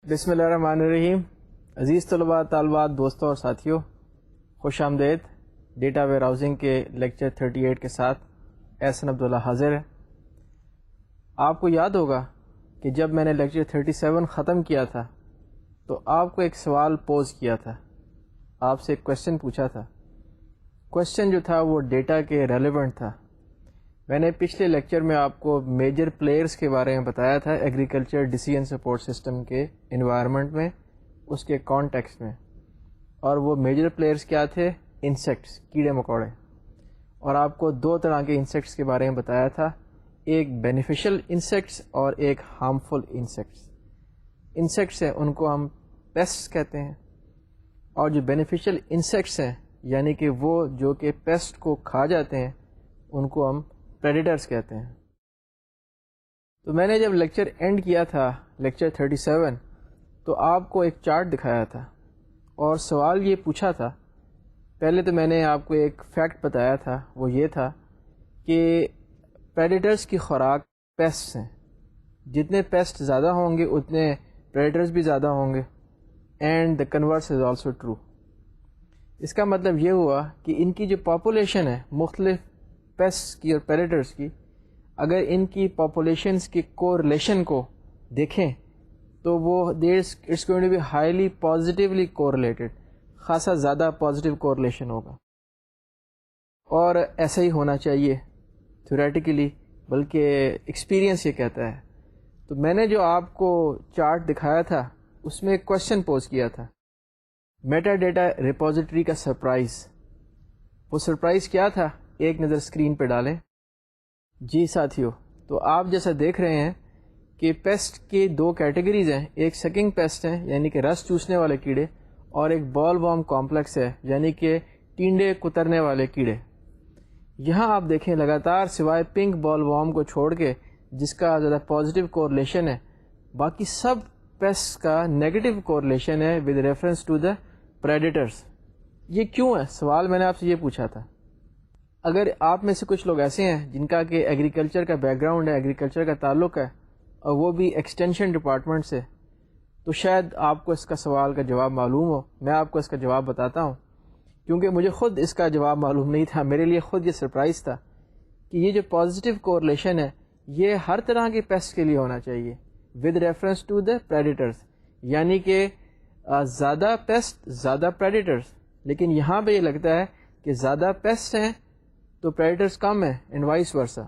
بسم اللہ الرحمن الرحیم. عزیز طلباء، طالبات، دوستوں اور ساتھیوں، خوش آمدید. ڈیٹا ویئر ہاؤسنگ کے لیکچر 38 کے ساتھ احسن عبداللہ حاضر ہے. آپ کو یاد ہوگا کہ جب میں نے لیکچر 37 ختم کیا تھا تو آپ کو ایک سوال پوز کیا تھا، آپ سے ایک کویشچن پوچھا تھا. کویشچن جو تھا وہ ڈیٹا کے ریلیونٹ تھا. میں نے پچھلے لیکچر میں آپ کو میجر پلیئرز کے بارے میں بتایا تھا ایگریکلچر ڈیسیژن سپورٹ سسٹم کے انوائرمنٹ میں، اس کے کانٹیکسٹ میں. اور وہ میجر پلیئرز کیا تھے؟ انسیکٹس، کیڑے مکوڑے. اور آپ کو دو طرح کے انسیکٹس کے بارے میں بتایا تھا، ایک بینیفیشل انسیکٹس اور ایک ہارمفل انسیکٹس. انسیکٹس ہیں ان کو ہم پیسٹ کہتے ہیں، اور جو بینیفیشل انسیکٹس ہیں یعنی کہ وہ جو کہ پیسٹ کو کھا جاتے ہیں ان کو ہم پریڈیٹرز کہتے ہیں. تو میں نے جب لیکچر اینڈ کیا تھا لیکچر 37 تو آپ کو ایک چارٹ دکھایا تھا اور سوال یہ پوچھا تھا. پہلے تو میں نے آپ کو ایک فیکٹ بتایا تھا، وہ یہ تھا کہ پریڈیٹرز کی خوراک پیسٹس ہیں. جتنے پیسٹ زیادہ ہوں گے اتنے پریڈیٹرز بھی زیادہ ہوں گے، and the converse is also true. اس کا مطلب یہ ہوا کہ ان کی جو پاپولیشن ہے مختلف پیسٹ کی اور پریڈیٹرز کی، اگر ان کی پاپولیشنز کی کوریلیشن کو دیکھیں تو وہ it's going to be highly positively correlated, خاصا زیادہ پازیٹیو کوریلیشن ہوگا. اور ایسا ہی ہونا چاہیے تھیوریٹیکلی، بلکہ ایکسپیرئنس یہ کہتا ہے. تو میں نے جو آپ کو چارٹ دکھایا تھا اس میں ایک کویشچن پوز کیا تھا، میٹا ڈیٹا ریپوزیٹری کا سرپرائز. وہ سرپرائز کیا تھا؟ ایک نظر اسکرین پہ ڈالیں. جی ساتھیو، تو آپ جیسا دیکھ رہے ہیں کہ پیسٹ کی دو کیٹیگریز ہیں، ایک سکنگ پیسٹ ہیں یعنی کہ رس چوسنے والے کیڑے، اور ایک بال وارم کمپلیکس ہے یعنی کہ ٹینڈے کترنے والے کیڑے. یہاں آپ دیکھیں لگاتار سوائے پنک بال وارم کو چھوڑ کے جس کا زیادہ پازیٹیو کورلیشن ہے، باقی سب پیسٹ کا نیگیٹو کورلیشن ہے with reference to the predators. یہ کیوں ہے؟ سوال میں نے آپ سے یہ پوچھا تھا. اگر آپ میں سے کچھ لوگ ایسے ہیں جن کا کہ ایگریکلچر کا بیک گراؤنڈ ہے، ایگریکلچر کا تعلق ہے، اور وہ بھی ایکسٹینشن ڈپارٹمنٹ سے، تو شاید آپ کو اس کا سوال کا جواب معلوم ہو. میں آپ کو اس کا جواب بتاتا ہوں، کیونکہ مجھے خود اس کا جواب معلوم نہیں تھا. میرے لیے خود یہ سرپرائز تھا کہ یہ جو پازیٹیو کورلیشن ہے یہ ہر طرح کے پیسٹ کے لیے ہونا چاہیے with reference to the predators, یعنی کہ زیادہ پیسٹ زیادہ پریڈیٹرز. لیکن یہاں پہ یہ لگتا ہے کہ زیادہ پیسٹ ہیں تو پریڈیٹرز کم ہیں، اینڈ وائس ورسا.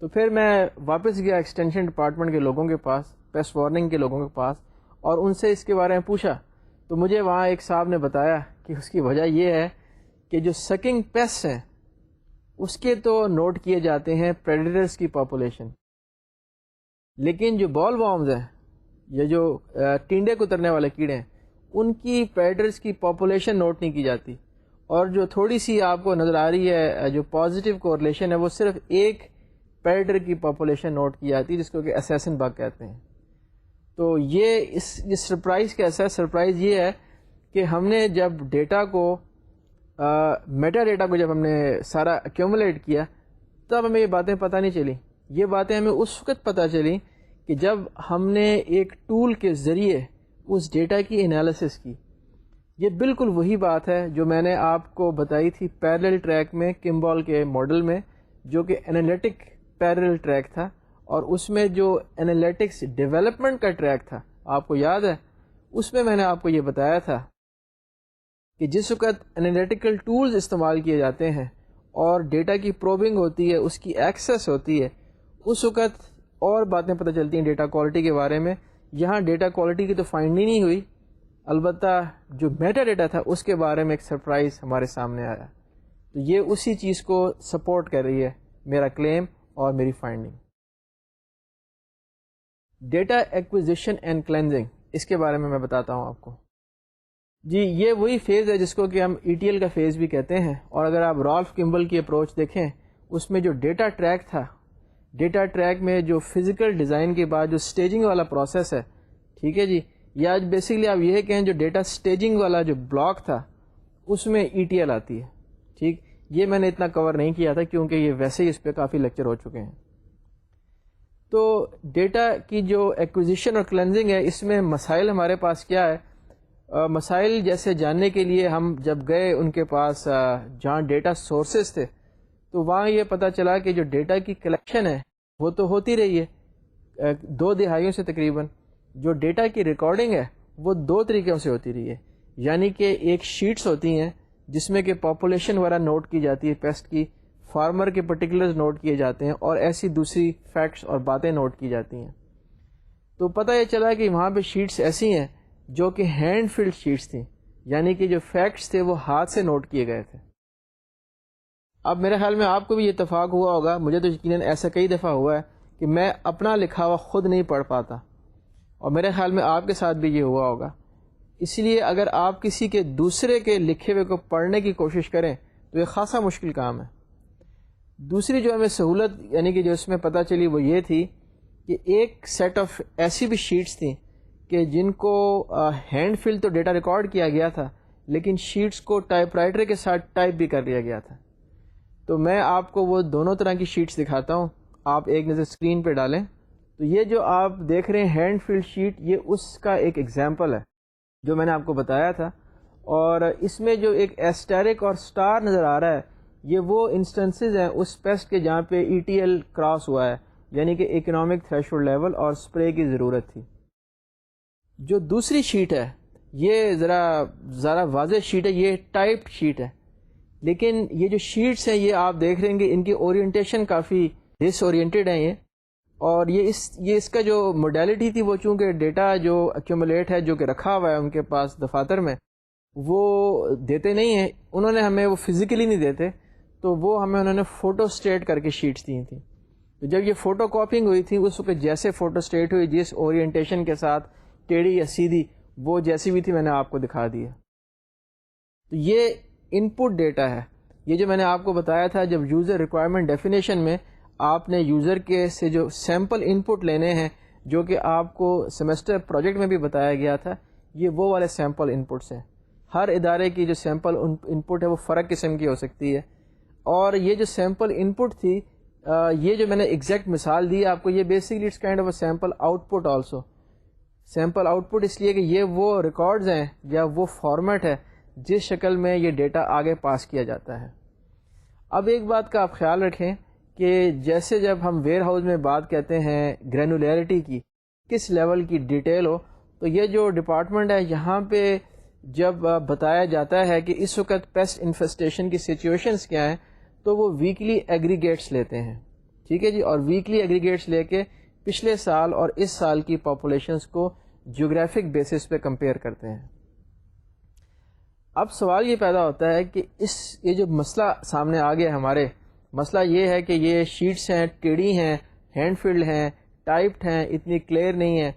تو پھر میں واپس گیا ایکسٹینشن ڈپارٹمنٹ کے لوگوں کے پاس، پیسٹ وارننگ کے لوگوں کے پاس، اور ان سے اس کے بارے میں پوچھا. تو مجھے وہاں ایک صاحب نے بتایا کہ اس کی وجہ یہ ہے کہ جو سکنگ پیسٹ ہیں اس کے تو نوٹ کیے جاتے ہیں پریڈیٹرز کی پاپولیشن، لیکن جو بال وارمز ہیں یا جو ٹینڈے کترنے والے کیڑے ہیں ان کی پریڈیٹرز کی پاپولیشن نوٹ نہیں کی جاتی. اور جو تھوڑی سی آپ کو نظر آ رہی ہے جو پازیٹیو کورلیشن ہے وہ صرف ایک پریڈیٹر کی پاپولیشن نوٹ کی جاتی ہے جس کو کہ اسیسن بگ کہتے ہیں. تو یہ سرپرائز کیسا ہے؟ سرپرائز یہ ہے کہ ہم نے جب ڈیٹا کو میٹا ڈیٹا کو جب ہم نے سارا ایکیومولیٹ کیا تب ہمیں یہ باتیں پتہ نہیں چلی. یہ باتیں ہمیں اس وقت پتہ چلی کہ جب ہم نے ایک ٹول کے ذریعے اس ڈیٹا کی انالیسس کی. یہ بالکل وہی بات ہے جو میں نے آپ کو بتائی تھی پیرلل ٹریک میں، کمبال کے ماڈل میں، جو کہ انالیٹک پیرلل ٹریک تھا. اور اس میں جو انالیٹکس ڈیولپمنٹ کا ٹریک تھا، آپ کو یاد ہے، اس میں نے آپ کو یہ بتایا تھا کہ جس وقت انالیٹیکل ٹولز استعمال کیے جاتے ہیں اور ڈیٹا کی پروبنگ ہوتی ہے، اس کی ایکسیس ہوتی ہے، اس وقت اور باتیں پتہ چلتی ہیں ڈیٹا کوالٹی کے بارے میں. یہاں ڈیٹا کوالٹی کی تو فائنڈنگ نہیں ہوئی، البتہ جو میٹا ڈیٹا تھا اس کے بارے میں ایک سرپرائز ہمارے سامنے آیا. تو یہ اسی چیز کو سپورٹ کر رہی ہے، میرا کلیم اور میری finding. Data acquisition and cleansing, اس کے بارے میں بتاتا ہوں آپ کو. جی یہ وہی فیز ہے جس کو کہ ہم ETL کا فیز بھی کہتے ہیں. اور اگر آپ رالف کمبل کی اپروچ دیکھیں اس میں جو ڈیٹا ٹریک تھا، ڈیٹا ٹریک میں جو فزیکل ڈیزائن کے بعد جو سٹیجنگ والا پروسیس ہے، ٹھیک ہے جی، یا بیسیکلی آپ یہ کہیں جو ڈیٹا سٹیجنگ والا جو بلاک تھا اس میں ETL آتی ہے. ٹھیک، یہ میں نے اتنا کور نہیں کیا تھا کیونکہ یہ ویسے ہی اس پہ کافی لیکچر ہو چکے ہیں. تو ڈیٹا کی جو ایکوزیشن اور کلینزنگ ہے اس میں مسائل ہمارے پاس کیا ہے؟ مسائل جیسے جاننے کے لیے ہم جب گئے ان کے پاس جہاں ڈیٹا سورسز تھے تو وہاں یہ پتہ چلا کہ جو ڈیٹا کی کلیکشن ہے وہ تو ہوتی رہی ہے 2 دہائیوں سے تقریباً. جو ڈیٹا کی ریکارڈنگ ہے وہ 2 طریقوں سے ہوتی رہی ہے. یعنی کہ ایک شیٹس ہوتی ہیں جس میں کہ پاپولیشن وغیرہ نوٹ کی جاتی ہے پیسٹ کی، فارمر کے پرٹیکولرز نوٹ کیے جاتے ہیں اور ایسی دوسری فیکٹس اور باتیں نوٹ کی جاتی ہیں. تو پتہ یہ چلا کہ وہاں پہ شیٹس ایسی ہیں جو کہ ہینڈ فلڈ شیٹس تھیں، یعنی کہ جو فیکٹس تھے وہ ہاتھ سے نوٹ کیے گئے تھے. اب میرے خیال میں آپ کو بھی یہ اتفاق ہوا ہوگا، مجھے تو یقیناً ایسا کئی دفعہ ہوا ہے کہ میں اپنا لکھا ہوا خود نہیں پڑھ پاتا، اور میرے خیال میں آپ کے ساتھ بھی یہ ہوا ہوگا. اس لیے اگر آپ کسی کے دوسرے کے لکھے ہوئے کو پڑھنے کی کوشش کریں تو یہ خاصا مشکل کام ہے. دوسری جو ہمیں سہولت یعنی کہ جو اس میں پتہ چلی وہ یہ تھی کہ ایک سیٹ آف ایسی بھی شیٹس تھیں کہ جن کو ہینڈ فل تو ڈیٹا ریکارڈ کیا گیا تھا لیکن شیٹس کو ٹائپ رائٹر کے ساتھ ٹائپ بھی کر لیا گیا تھا. تو میں آپ کو وہ دونوں طرح کی شیٹس دکھاتا ہوں، آپ ایک نظر اسکرین پہ ڈالیں. تو یہ جو آپ دیکھ رہے ہیں ہینڈ فل شیٹ، یہ اس کا ایک ایگزامپل ہے جو میں نے آپ کو بتایا تھا. اور اس میں جو ایک ایسٹیرک اور سٹار نظر آ رہا ہے یہ وہ انسٹنسز ہیں اس پیسٹ کے جہاں پہ ETL کراس ہوا ہے، یعنی کہ اکنامک تھریشولڈ لیول اور سپرے کی ضرورت تھی. جو دوسری شیٹ ہے یہ ذرا واضح شیٹ ہے، یہ ٹائپڈ شیٹ ہے. لیکن یہ جو شیٹس ہیں یہ آپ دیکھ رہے ہیں کہ ان کی اورینٹیشن کافی ڈس اورینٹیڈ ہیں یہ. اور یہ اس کا جو موڈیلٹی تھی وہ چونکہ ڈیٹا جو ایکومولیٹ ہے جو کہ رکھا ہوا ہے ان کے پاس دفاتر میں وہ دیتے نہیں ہیں، انہوں نے ہمیں وہ فزیکلی نہیں دیتے، تو وہ ہمیں انہوں نے فوٹو اسٹیٹ کر کے شیٹس دی تھیں. تو جب یہ فوٹو کاپنگ ہوئی تھی اس وقت جیسے فوٹو اسٹیٹ ہوئی جس اورینٹیشن کے ساتھ ٹیڑھی یا سیدھی وہ جیسی بھی تھی میں نے آپ کو دکھا دی ہے. تو یہ ان پٹ ڈیٹا ہے. یہ جو میں نے آپ کو بتایا تھا جب یوزر ریکوائرمنٹ ڈیفینیشن میں آپ نے یوزر کے سے جو سیمپل ان پٹ لینے ہیں جو کہ آپ کو سیمسٹر پروجیکٹ میں بھی بتایا گیا تھا، یہ وہ والے سیمپل ان پٹس ہیں. ہر ادارے کی جو سیمپل ان پٹ ہے وہ فرق قسم کی ہو سکتی ہے. اور یہ جو سیمپل ان پٹ تھی یہ جو میں نے ایگزیکٹ مثال دی آپ کو، یہ basically it's kind of a sample output also. Sample output اس لیے کہ یہ وہ ریکارڈز ہیں یا وہ فارمیٹ ہے جس شکل میں یہ ڈیٹا آگے پاس کیا جاتا ہے. اب ایک بات کا آپ خیال رکھیں کہ جیسے جب ہم ویئر ہاؤس میں بات کہتے ہیں گرینولیرٹی کی، کس لیول کی ڈیٹیل ہو، تو یہ جو ڈپارٹمنٹ ہے یہاں پہ جب بتایا جاتا ہے کہ اس وقت پیسٹ انفیسٹیشن کی سچویشنز کیا ہیں تو وہ ویکلی ایگریگیٹس لیتے ہیں. ٹھیک ہے جی، اور ویکلی ایگریگیٹس لے کے پچھلے سال اور اس سال کی پاپولیشنز کو جیوگرافک بیسس پہ کمپیئر کرتے ہیں. اب سوال یہ پیدا ہوتا ہے کہ یہ جو مسئلہ سامنے آ گیا ہمارے، مسئلہ یہ ہے کہ یہ شیٹس ہیں، ٹیڑھی ہیں، ہینڈ فلڈ ہیں، ٹائپڈ ہیں، اتنی کلیئر نہیں ہیں.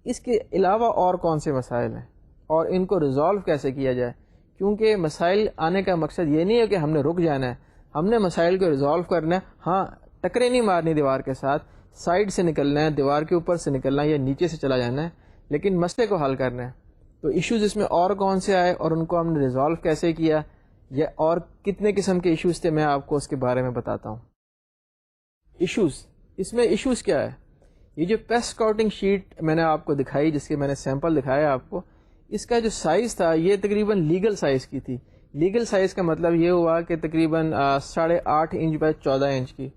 اس کے علاوہ اور کون سے مسائل ہیں اور ان کو ریزالو کیسے کیا جائے؟ کیونکہ مسائل آنے کا مقصد یہ نہیں ہے کہ ہم نے رک جانا ہے، ہم نے مسائل کو ریزالو کرنا ہے. ہاں، ٹکرے نہیں مارنی دیوار کے ساتھ، سائڈ سے نکلنا ہے، دیوار کے اوپر سے نکلنا ہے یا نیچے سے چلا جانا ہے، لیکن مسئلے کو حل کرنا ہے. تو ایشوز اس میں اور کون سے آئے اور ان کو ہم نے ریزالو کیسے کیا، یا اور کتنے قسم کے ایشوز تھے میں آپ کو اس کے بارے میں بتاتا ہوں. ایشوز، اس میں ایشوز کیا ہے؟ یہ جو پیسٹ اسکاؤٹنگ شیٹ میں نے آپ کو دکھائی جس کے میں نے سیمپل دکھایا آپ کو، اس کا جو سائز تھا یہ تقریباً لیگل سائز کی تھی. لیگل سائز کا مطلب یہ ہوا کہ تقریباً 8.5 انچ بائی 14 انچ کی.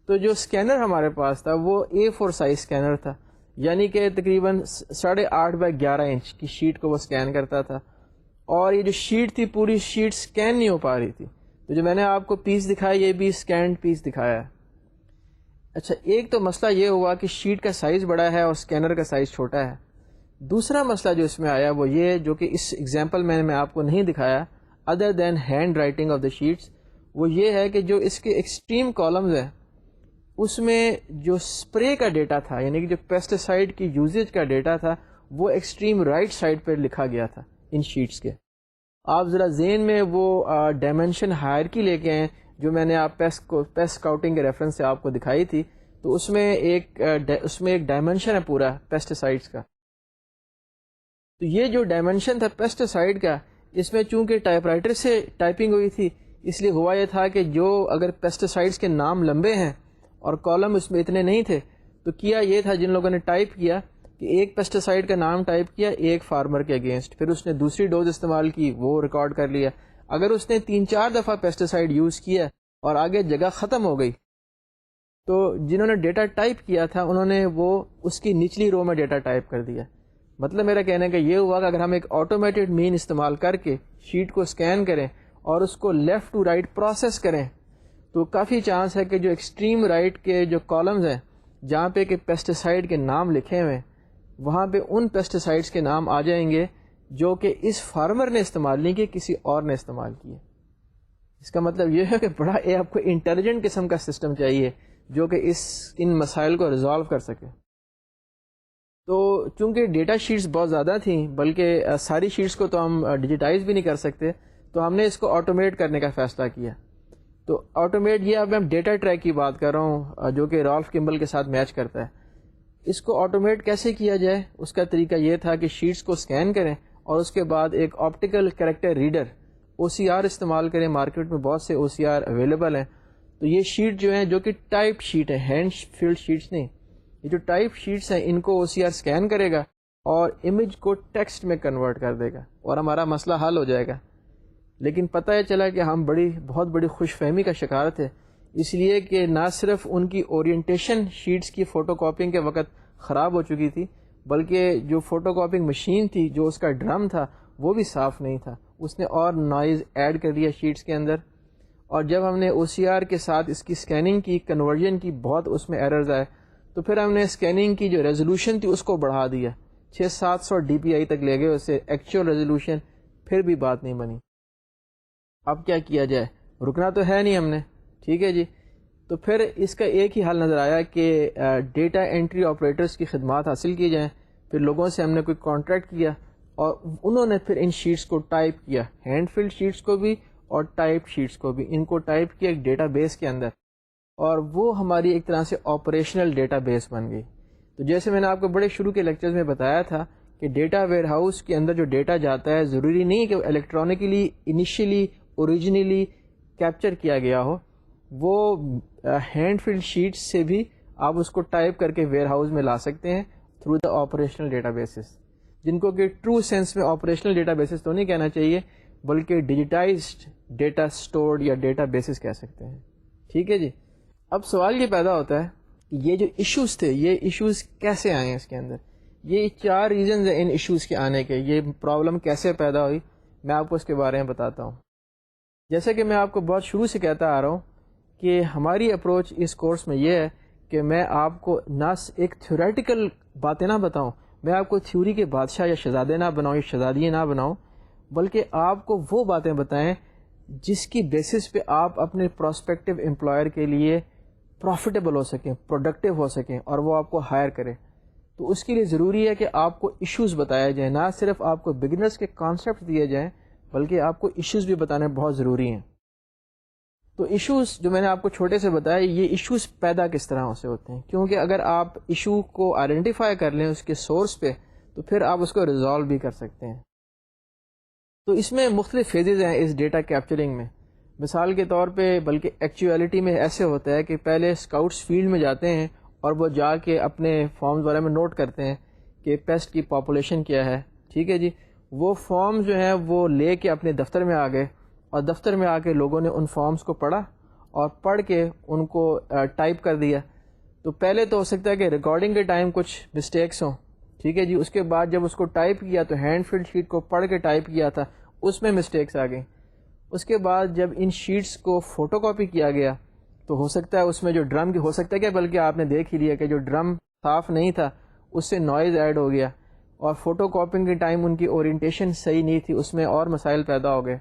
تو جو اسکینر ہمارے پاس تھا وہ A4 سائز اسکینر تھا، یعنی کہ تقریباً 8.5 بائی 11 انچ کی شیٹ کو وہ اسکین کرتا تھا. اور یہ جو شیٹ تھی پوری شیٹ اسکین نہیں ہو پا رہی تھی. تو جو میں نے آپ کو پیس دکھایا یہ بھی اسکینڈ پیس دکھایا ہے. اچھا، ایک تو مسئلہ یہ ہوا کہ شیٹ کا سائز بڑا ہے اور اسکینر کا سائز چھوٹا ہے. دوسرا مسئلہ جو اس میں آیا وہ یہ، جو کہ اس ایگزامپل میں آپ کو نہیں دکھایا other than handwriting of the sheets, وہ یہ ہے کہ جو اس کے ایکسٹریم کالمز ہیں اس میں جو اسپرے کا ڈیٹا تھا، یعنی کہ جو پیسٹیسائڈ کی یوزیج کا ڈیٹا تھا وہ ایکسٹریم رائٹ سائڈ پہ لکھا گیا تھا ان شیٹس کے. آپ ذرا ذہن میں وہ ڈائمینشن ہائرکی لے کے ہیں جو میں نے آپ پیسٹ اسکاؤٹنگ کے ریفرنس سے آپ کو دکھائی تھی. تو اس میں ایک ڈائمینشن ہے پورا پیسٹیسائڈس کا. تو یہ جو ڈائمینشن تھا پیسٹیسائڈ کا، اس میں چونکہ ٹائپ رائٹر سے ٹائپنگ ہوئی تھی اس لیے ہوا یہ تھا کہ جو اگر پیسٹیسائڈس کے نام لمبے ہیں اور کالم اس میں اتنے نہیں تھے تو کیا یہ تھا جن لوگوں نے ٹائپ کیا کہ ایک پیسٹیسائڈ کا نام ٹائپ کیا ایک فارمر کے اگینسٹ، پھر اس نے دوسری ڈوز استعمال کی وہ ریکارڈ کر لیا. اگر اس نے 3-4 دفعہ پیسٹیسائڈ یوز کیا اور آگے جگہ ختم ہو گئی تو جنہوں نے ڈیٹا ٹائپ کیا تھا انہوں نے وہ اس کی نچلی رو میں ڈیٹا ٹائپ کر دیا. مطلب میرا کہنے کا یہ ہوا کہ اگر ہم ایک آٹومیٹڈ مین استعمال کر کے شیٹ کو اسکین کریں اور اس کو لیفٹ ٹو رائٹ پروسیس کریں تو کافی چانس ہے کہ جو ایکسٹریم رائٹ کے جو کالمز ہیں جہاں پہ کہ پیسٹیسائڈ کے نام لکھے ہوئے وہاں پہ ان پیسٹیسائڈس کے نام آ جائیں گے جو کہ اس فارمر نے استعمال نہیں کیے، کسی اور نے استعمال کیے. اس کا مطلب یہ ہے کہ بڑا آپ کو انٹیلیجنٹ قسم کا سسٹم چاہیے جو کہ ان مسائل کو ریزالو کر سکے. تو چونکہ ڈیٹا شیٹس بہت زیادہ تھیں، بلکہ ساری شیٹس کو تو ہم ڈیجیٹائز بھی نہیں کر سکتے، تو ہم نے اس کو آٹومیٹ کرنے کا فیصلہ کیا. تو آٹومیٹ یہ اب میں ڈیٹا ٹریک کی بات کر رہا ہوں جو کہ رالف کمبل کے ساتھ میچ کرتا ہے. اس کو آٹومیٹ کیسے کیا جائے؟ اس کا طریقہ یہ تھا کہ شیٹس کو اسکین کریں اور اس کے بعد ایک آپٹیکل کریکٹر ریڈر OCR استعمال کریں. مارکیٹ میں بہت سے OCR اویلیبل ہیں. تو یہ شیٹ جو ہیں جو کہ ٹائپ شیٹ ہے، ہینڈ فلڈ شیٹس نہیں، یہ جو ٹائپ شیٹس ہیں ان کو OCR اسکین کرے گا اور امیج کو ٹیکسٹ میں کنورٹ کر دے گا اور ہمارا مسئلہ حل ہو جائے گا. لیکن پتہ یہ چلا کہ ہم بہت بڑی خوش فہمی کا شکار تھے، اس لیے کہ نہ صرف ان کی اورینٹیشن شیٹس کی فوٹو کاپنگ کے وقت خراب ہو چکی تھی، بلکہ جو فوٹو کاپنگ مشین تھی جو اس کا ڈرم تھا وہ بھی صاف نہیں تھا. اس نے اور نوائز ایڈ کر دیا شیٹس کے اندر. اور جب ہم نے OCR کے ساتھ اس کی اسکیننگ کی، کنورژن کی، بہت اس میں ایررز آئے، تو پھر ہم نے اسکیننگ کی جو ریزولوشن تھی اس کو بڑھا دیا، 600-700 DPI تک لے گئے اسے ایکچوئل ریزولوشن، پھر بھی بات نہیں بنی. اب کیا کیا جائے؟ رکنا تو ہے نہیں ہم نے، ٹھیک ہے جی. تو پھر اس کا ایک ہی حل نظر آیا کہ ڈیٹا انٹری آپریٹرز کی خدمات حاصل کی جائیں. پھر لوگوں سے ہم نے کوئی کانٹریکٹ کیا اور انہوں نے پھر ان شیٹس کو ٹائپ کیا، ہینڈ فلڈ شیٹس کو بھی اور ٹائپ شیٹس کو بھی، ان کو ٹائپ کیا ایک ڈیٹا بیس کے اندر، اور وہ ہماری ایک طرح سے آپریشنل ڈیٹا بیس بن گئی. تو جیسے میں نے آپ کو بڑے شروع کے لیکچرز میں بتایا تھا کہ ڈیٹا ویئر ہاؤس کے اندر جو ڈیٹا جاتا ہے ضروری نہیں کہ وہ الیکٹرانکلی انیشیلی اوریجنلی کیپچر کیا گیا ہو، وہ ہینڈ فلڈ شیٹ سے بھی آپ اس کو ٹائپ کر کے ویئر ہاؤس میں لا سکتے ہیں through the operational databases, جن کو کہ ٹرو سینس میں آپریشنل ڈیٹا بیسز تو نہیں کہنا چاہیے بلکہ ڈیجیٹائزڈ ڈیٹا اسٹورڈ یا ڈیٹا بیسز کہہ سکتے ہیں. ٹھیک ہے جی. اب سوال یہ پیدا ہوتا ہے کہ یہ جو ایشوز تھے یہ ایشوز کیسے آئے ہیں اس کے اندر؟ یہ 4 ریزنز ہیں ان ایشوز کے آنے کے. یہ پرابلم کیسے پیدا ہوئی میں آپ کو اس کے بارے میں بتاتا ہوں. جیسے کہ میں آپ کو بہت شروع سے کہتا آ رہا ہوں کہ ہماری اپروچ اس کورس میں یہ ہے کہ میں آپ کو نہ ایک تھیوریٹیکل باتیں نہ بتاؤں، میں آپ کو تھیوری کے بادشاہ یا شہزادے نہ بناؤں یا شہزادی نہ بناؤں، بلکہ آپ کو وہ باتیں بتائیں جس کی بیسس پہ آپ اپنے پراسپیکٹیو امپلائر کے لیے پروفیٹیبل ہو سکیں، پروڈکٹیو ہو سکیں اور وہ آپ کو ہائر کرے. تو اس کے لیے ضروری ہے کہ آپ کو ایشوز بتایا جائیں، نہ صرف آپ کو بگنرز کے کانسیپٹ دیے جائیں بلکہ آپ کو ایشوز بھی بتانے بہت ضروری ہیں. تو ایشوز جو میں نے آپ کو چھوٹے سے بتایا، یہ ایشوز پیدا کس طرح سے ہوتے ہیں، کیونکہ اگر آپ ایشو کو آئیڈینٹیفائی کر لیں اس کے سورس پہ تو پھر آپ اس کو ریزالو بھی کر سکتے ہیں. تو اس میں مختلف فیزز ہیں اس ڈیٹا کیپچرنگ میں. مثال کے طور پہ بلکہ ایکچویلٹی میں ایسے ہوتا ہے کہ پہلے اسکاؤٹس فیلڈ میں جاتے ہیں اور وہ جا کے اپنے فارمز وغیرہ میں نوٹ کرتے ہیں کہ پیسٹ کی پاپولیشن کیا ہے. ٹھیک ہے جی. وہ فارم جو ہیں وہ لے کے اپنے دفتر میں آ گئے اور دفتر میں آ کے لوگوں نے ان فارمز کو پڑھا اور پڑھ کے ان کو ٹائپ کر دیا. تو پہلے تو ہو سکتا ہے کہ ریکارڈنگ کے ٹائم کچھ مسٹیکس ہوں. ٹھیک ہے جی. اس کے بعد جب اس کو ٹائپ کیا تو ہینڈ فلڈ شیٹ کو پڑھ کے ٹائپ کیا تھا، اس میں مسٹیکس آ گئیں. اس کے بعد جب ان شیٹس کو فوٹو کاپی کیا گیا تو ہو سکتا ہے اس میں جو ڈرم کی ہو سکتا ہے کہ بلکہ آپ نے دیکھ ہی لیا کہ جو ڈرم صاف نہیں تھا اس سے نوائز ایڈ ہو گیا، اور فوٹو کاپنگ کے ٹائم ان کی اورینٹیشن صحیح نہیں تھی، اس میں اور مسائل پیدا ہو گئے.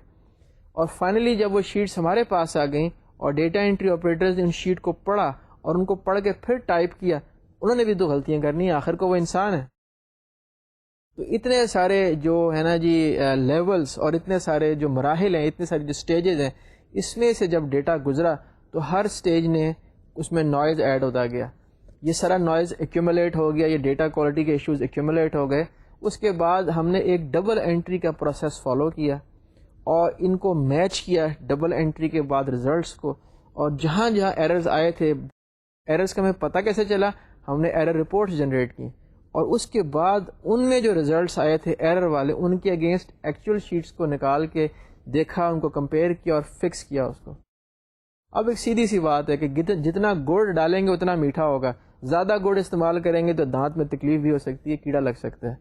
اور فائنلی جب وہ شیٹس ہمارے پاس آ گئیں اور ڈیٹا انٹری آپریٹرز نے ان شیٹ کو پڑھا اور ان کو پڑھ کے پھر ٹائپ کیا، انہوں نے بھی تو غلطیاں کرنی ہیں، آخر کو وہ انسان ہے. تو اتنے سارے جو ہے نا جی لیولز اور اتنے سارے جو مراحل ہیں، اتنے سارے جو سٹیجز ہیں، اس میں سے جب ڈیٹا گزرا تو ہر سٹیج نے اس میں نوائز ایڈ ہوتا گیا. یہ سارا نوائز ایکیومولیٹ ہو گیا، یہ ڈیٹا کوالٹی کے ایشوز ایکیومولیٹ ہو گئے. اس کے بعد ہم نے ایک ڈبل انٹری کا پروسیس فالو کیا اور ان کو میچ کیا ڈبل انٹری کے بعد ریزلٹس کو، اور جہاں جہاں ایررز آئے تھے، ایررز کا ہمیں پتہ کیسے چلا؟ ہم نے ایرر رپورٹس جنریٹ کی، اور اس کے بعد ان میں جو ریزلٹس آئے تھے ایرر والے، ان کے اگینسٹ ایکچوئل شیٹس کو نکال کے دیکھا، ان کو کمپیئر کیا اور فکس کیا اس کو. اب ایک سیدھی سی بات ہے کہ جتنا گڑ ڈالیں گے اتنا میٹھا ہوگا. زیادہ گڑ استعمال کریں گے تو دانت میں تکلیف بھی ہو سکتی ہے، کیڑا لگ سکتا ہے.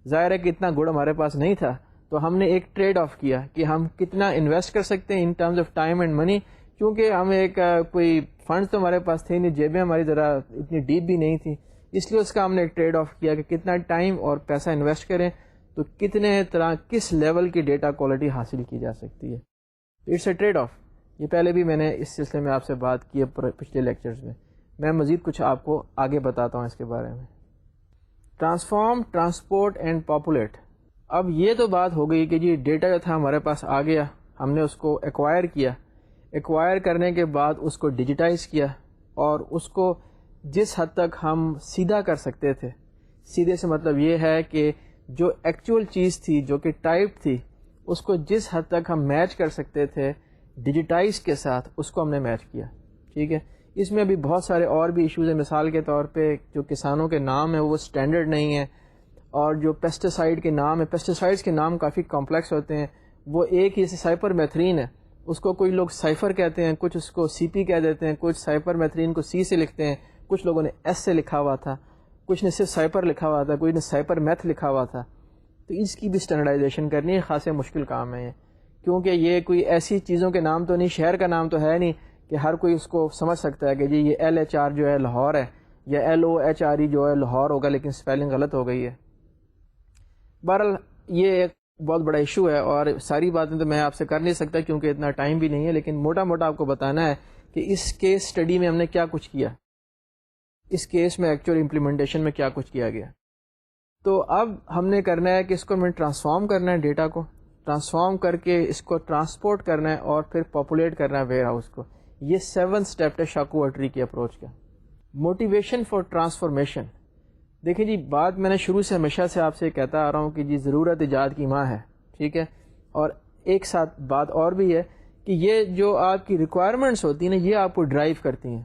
ظاہر ہے کہ اتنا گڑ ہمارے پاس نہیں تھا، تو ہم نے ایک ٹریڈ آف کیا کہ ہم کتنا انویسٹ کر سکتے ہیں in terms of time and money. کیونکہ ہم ایک کوئی فنڈس تو ہمارے پاس تھے نہیں، جیبیں ہماری ذرا اتنی ڈیپ بھی نہیں تھی، اس لیے اس کا ہم نے ایک ٹریڈ آف کیا کہ کتنا ٹائم اور پیسہ انویسٹ کریں تو کتنے طرح کس لیول کی ڈیٹا کوالٹی حاصل کی جا سکتی ہے. It's a trade off. یہ پہلے بھی میں نے اس سلسلے میں آپ سے بات کی ہے پچھلے لیکچرز میں. میں مزید کچھ آپ کو آگے بتاتا ہوں اس کے بارے میں. Transform, transport and populate. اب یہ تو بات ہو گئی کہ جی ڈیٹا جو تھا ہمارے پاس آ گیا، ہم نے اس کو ایکوائر کیا، ایکوائر کرنے کے بعد اس کو ڈیجیٹائز کیا، اور اس کو جس حد تک ہم سیدھا کر سکتے تھے، سیدھے سے مطلب یہ ہے کہ جو ایکچوئل چیز تھی جو کہ ٹائپ تھی اس کو جس حد تک ہم میچ کر سکتے تھے ڈیجیٹائز کے ساتھ، اس کو ہم نے میچ کیا. ٹھیک ہے. اس میں بھی بہت سارے اور بھی ایشوز ہیں. مثال کے طور پہ جو کسانوں کے نام ہیں وہ سٹینڈرڈ نہیں ہیں، اور جو پیسٹیسائڈ کے نام ہیں، پیسٹیسائڈس کے نام کافی کمپلیکس ہوتے ہیں. وہ ایک ہی جیسے سائپر میتھرین ہے، اس کو کوئی لوگ سائفر کہتے ہیں، کچھ اس کو سی پی کہہ دیتے ہیں، کچھ سائپر میتھرین کو سی سے لکھتے ہیں، کچھ لوگوں نے ایس سے لکھا ہوا تھا، کچھ نے صرف سائپر لکھا ہوا تھا، کوئی نے سائپر میتھ لکھا ہوا تھا. تو اس کی بھی اسٹینڈرڈائزیشن کرنی ہے، خاصے مشکل کام ہے یہ، کیونکہ یہ کوئی ایسی چیزوں کے نام تو نہیں، شہر کا نام تو ہے نہیں کہ ہر کوئی اس کو سمجھ سکتا ہے کہ جی یہ ایل ایچ آر جو ہے لاہور ہے، یا L O H R E جو ہے لاہور ہوگا، لیکن اسپیلنگ غلط ہو گئی ہے. بہرحال یہ ایک بہت بڑا ایشو ہے، اور ساری باتیں تو میں آپ سے کر نہیں سکتا کیونکہ اتنا ٹائم بھی نہیں ہے، لیکن موٹا موٹا آپ کو بتانا ہے کہ اس کیس اسٹڈی میں ہم نے کیا کچھ کیا، اس کیس میں ایکچوئل امپلیمنٹیشن میں کیا کچھ کیا گیا. تو اب ہم نے کرنا ہے کہ اس کو ہمیں ٹرانسفارم کرنا ہے، ڈیٹا کو ٹرانسفارم کر کے اس کو ٹرانسپورٹ کرنا ہے اور پھر پاپولیٹ کرنا ہے ویئر ہاؤس کو. یہ 7 اسٹیپ ہے شاکو ٹری کی اپروچ کا. Motivation for transformation. دیکھیں جی، بات میں نے شروع سے ہمیشہ سے آپ سے کہتا آ رہا ہوں کہ جی ضرورت ایجاد کی ماں ہے. ٹھیک ہے. اور ایک ساتھ بات اور بھی ہے کہ یہ جو آپ کی ریکوائرمنٹس ہوتی ہیں نا، یہ آپ کو ڈرائیو کرتی ہیں.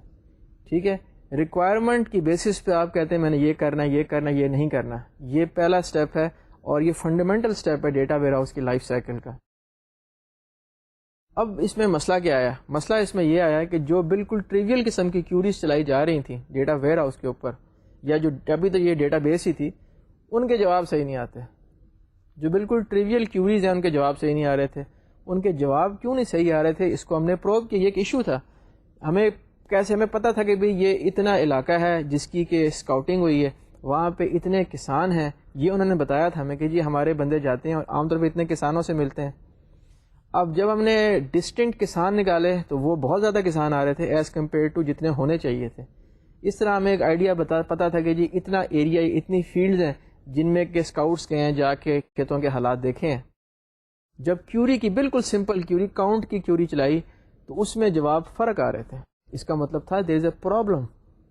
ٹھیک ہے. ریکوائرمنٹ کی بیسس پہ آپ کہتے ہیں میں نے یہ کرنا ہے، یہ کرنا ہے، یہ نہیں کرنا. یہ پہلا اسٹیپ ہے، اور یہ فنڈامنٹل اسٹیپ ہے ڈیٹا ویئر ہاؤس کی لائف سائیکل کا. اب اس میں مسئلہ کیا آیا؟ مسئلہ اس میں یہ آیا کہ جو بالکل ٹریویل قسم کی کیوریز چلائی جا رہی تھیں ڈیٹا ویئر ہاؤس کے اوپر، یا جو ابھی تو یہ ڈیٹا بیس ہی تھی، ان کے جواب صحیح نہیں آتے. جو بالکل ٹریویل کیوریز ہیں ان کے جواب صحیح نہیں آ رہے تھے. ان کے جواب کیوں نہیں صحیح آ رہے تھے؟ اس کو ہم نے پروو کیا. یہ ایک ایشو تھا. ہمیں پتہ تھا کہ بھئی یہ اتنا علاقہ ہے جس کی کہ اسکاؤٹنگ ہوئی ہے، وہاں پہ اتنے کسان ہیں، یہ انہوں نے بتایا تھا ہمیں کہ جی ہمارے بندے جاتے ہیں اور عام طور پہ اتنے کسانوں سے ملتے ہیں. اب جب ہم نے ڈسٹنکٹ کسان نکالے تو وہ بہت زیادہ کسان آ رہے تھے ایز کمپیئر ٹو جتنے ہونے چاہیے تھے. اس طرح ہمیں ایک آئیڈیا پتا تھا کہ جی اتنا ایریا، اتنی فیلڈز ہیں جن میں کہ اسکاؤٹس گئے ہیں، جا کے کھیتوں کے حالات دیکھے ہیں. جب کیوری کی بالکل سمپل کیوری، کاؤنٹ کی کیوری چلائی تو اس میں جواب فرق آ رہے تھے. اس کا مطلب تھا دیر از اے پرابلم.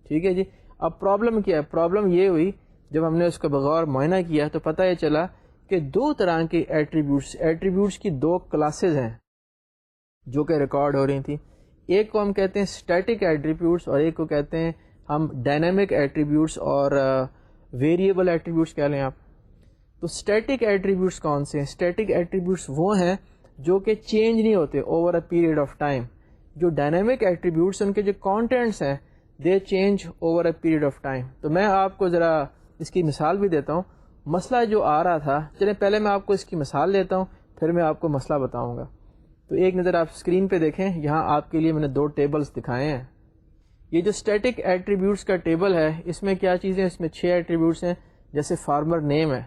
ٹھیک ہے جی. اب پرابلم کیا ہے؟ پرابلم یہ ہوئی جب ہم نے اس کو بغور معائنہ کیا تو پتہ یہ چلا کہ 2 طرح کے ایٹریبیوٹس کی 2 کلاسز ہیں جو کہ ریکارڈ ہو رہی تھیں. ایک کو ہم کہتے ہیں اسٹیٹک ایٹریبیوٹس، اور ایک کو کہتے ہیں ہم ڈائنامک ایٹریبیوٹس اور ویریبل ایٹریبیوٹس کہہ لیں آپ. تو اسٹیٹک ایٹریبیوٹس کون سے ہیں؟ اسٹیٹک ایٹریبیوٹس وہ ہیں جو کہ چینج نہیں ہوتے over a period of time. جو ڈائنامک ایٹریبیوٹس ان کے جو کانٹینٹس ہیں they change over a period of time. تو میں آپ کو ذرا اس کی مثال بھی دیتا ہوں. مسئلہ جو آ رہا تھا، چلیں پہلے میں آپ کو اس کی مثال دیتا ہوں، پھر میں آپ کو مسئلہ بتاؤں گا. تو ایک نظر آپ اسکرین پہ دیکھیں، یہاں آپ کے لیے میں نے 2 ٹیبلز دکھائے ہیں. یہ جو اسٹیٹک ایٹریبیوٹس کا ٹیبل ہے، اس میں کیا چیزیں؟ اس میں 6 ایٹریبیوٹس ہیں. جیسے فارمر نیم ہے.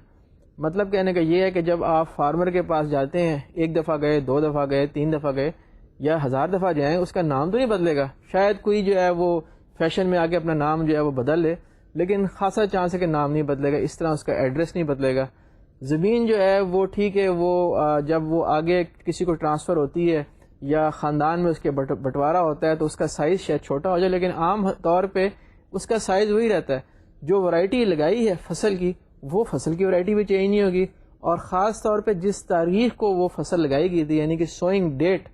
مطلب کہنے کا یہ ہے کہ جب آپ فارمر کے پاس جاتے ہیں، 1 دفعہ گئے، 2 دفعہ گئے، 3 دفعہ گئے، یا 1000 دفعہ جائیں، اس کا نام تو نہیں بدلے گا. شاید کوئی جو ہے وہ فیشن میں آ کے اپنا نام جو ہے وہ بدل لے، لیکن خاصا چانس ہے کہ نام نہیں بدلے گا. اس طرح اس کا ایڈریس نہیں بدلے گا. زمین جو ہے وہ ٹھیک ہے، وہ جب وہ آگے کسی کو ٹرانسفر ہوتی ہے یا خاندان میں اس کے بٹوارا ہوتا ہے تو اس کا سائز شاید چھوٹا ہو جائے، لیکن عام طور پہ اس کا سائز وہی رہتا ہے. جو ورائٹی لگائی ہے فصل کی، وہ فصل کی ورائٹی بھی چینج نہیں ہوگی. اور خاص طور پہ جس تاریخ کو وہ فصل لگائی گئی تھی، یعنی کہ سوئنگ ڈیٹ،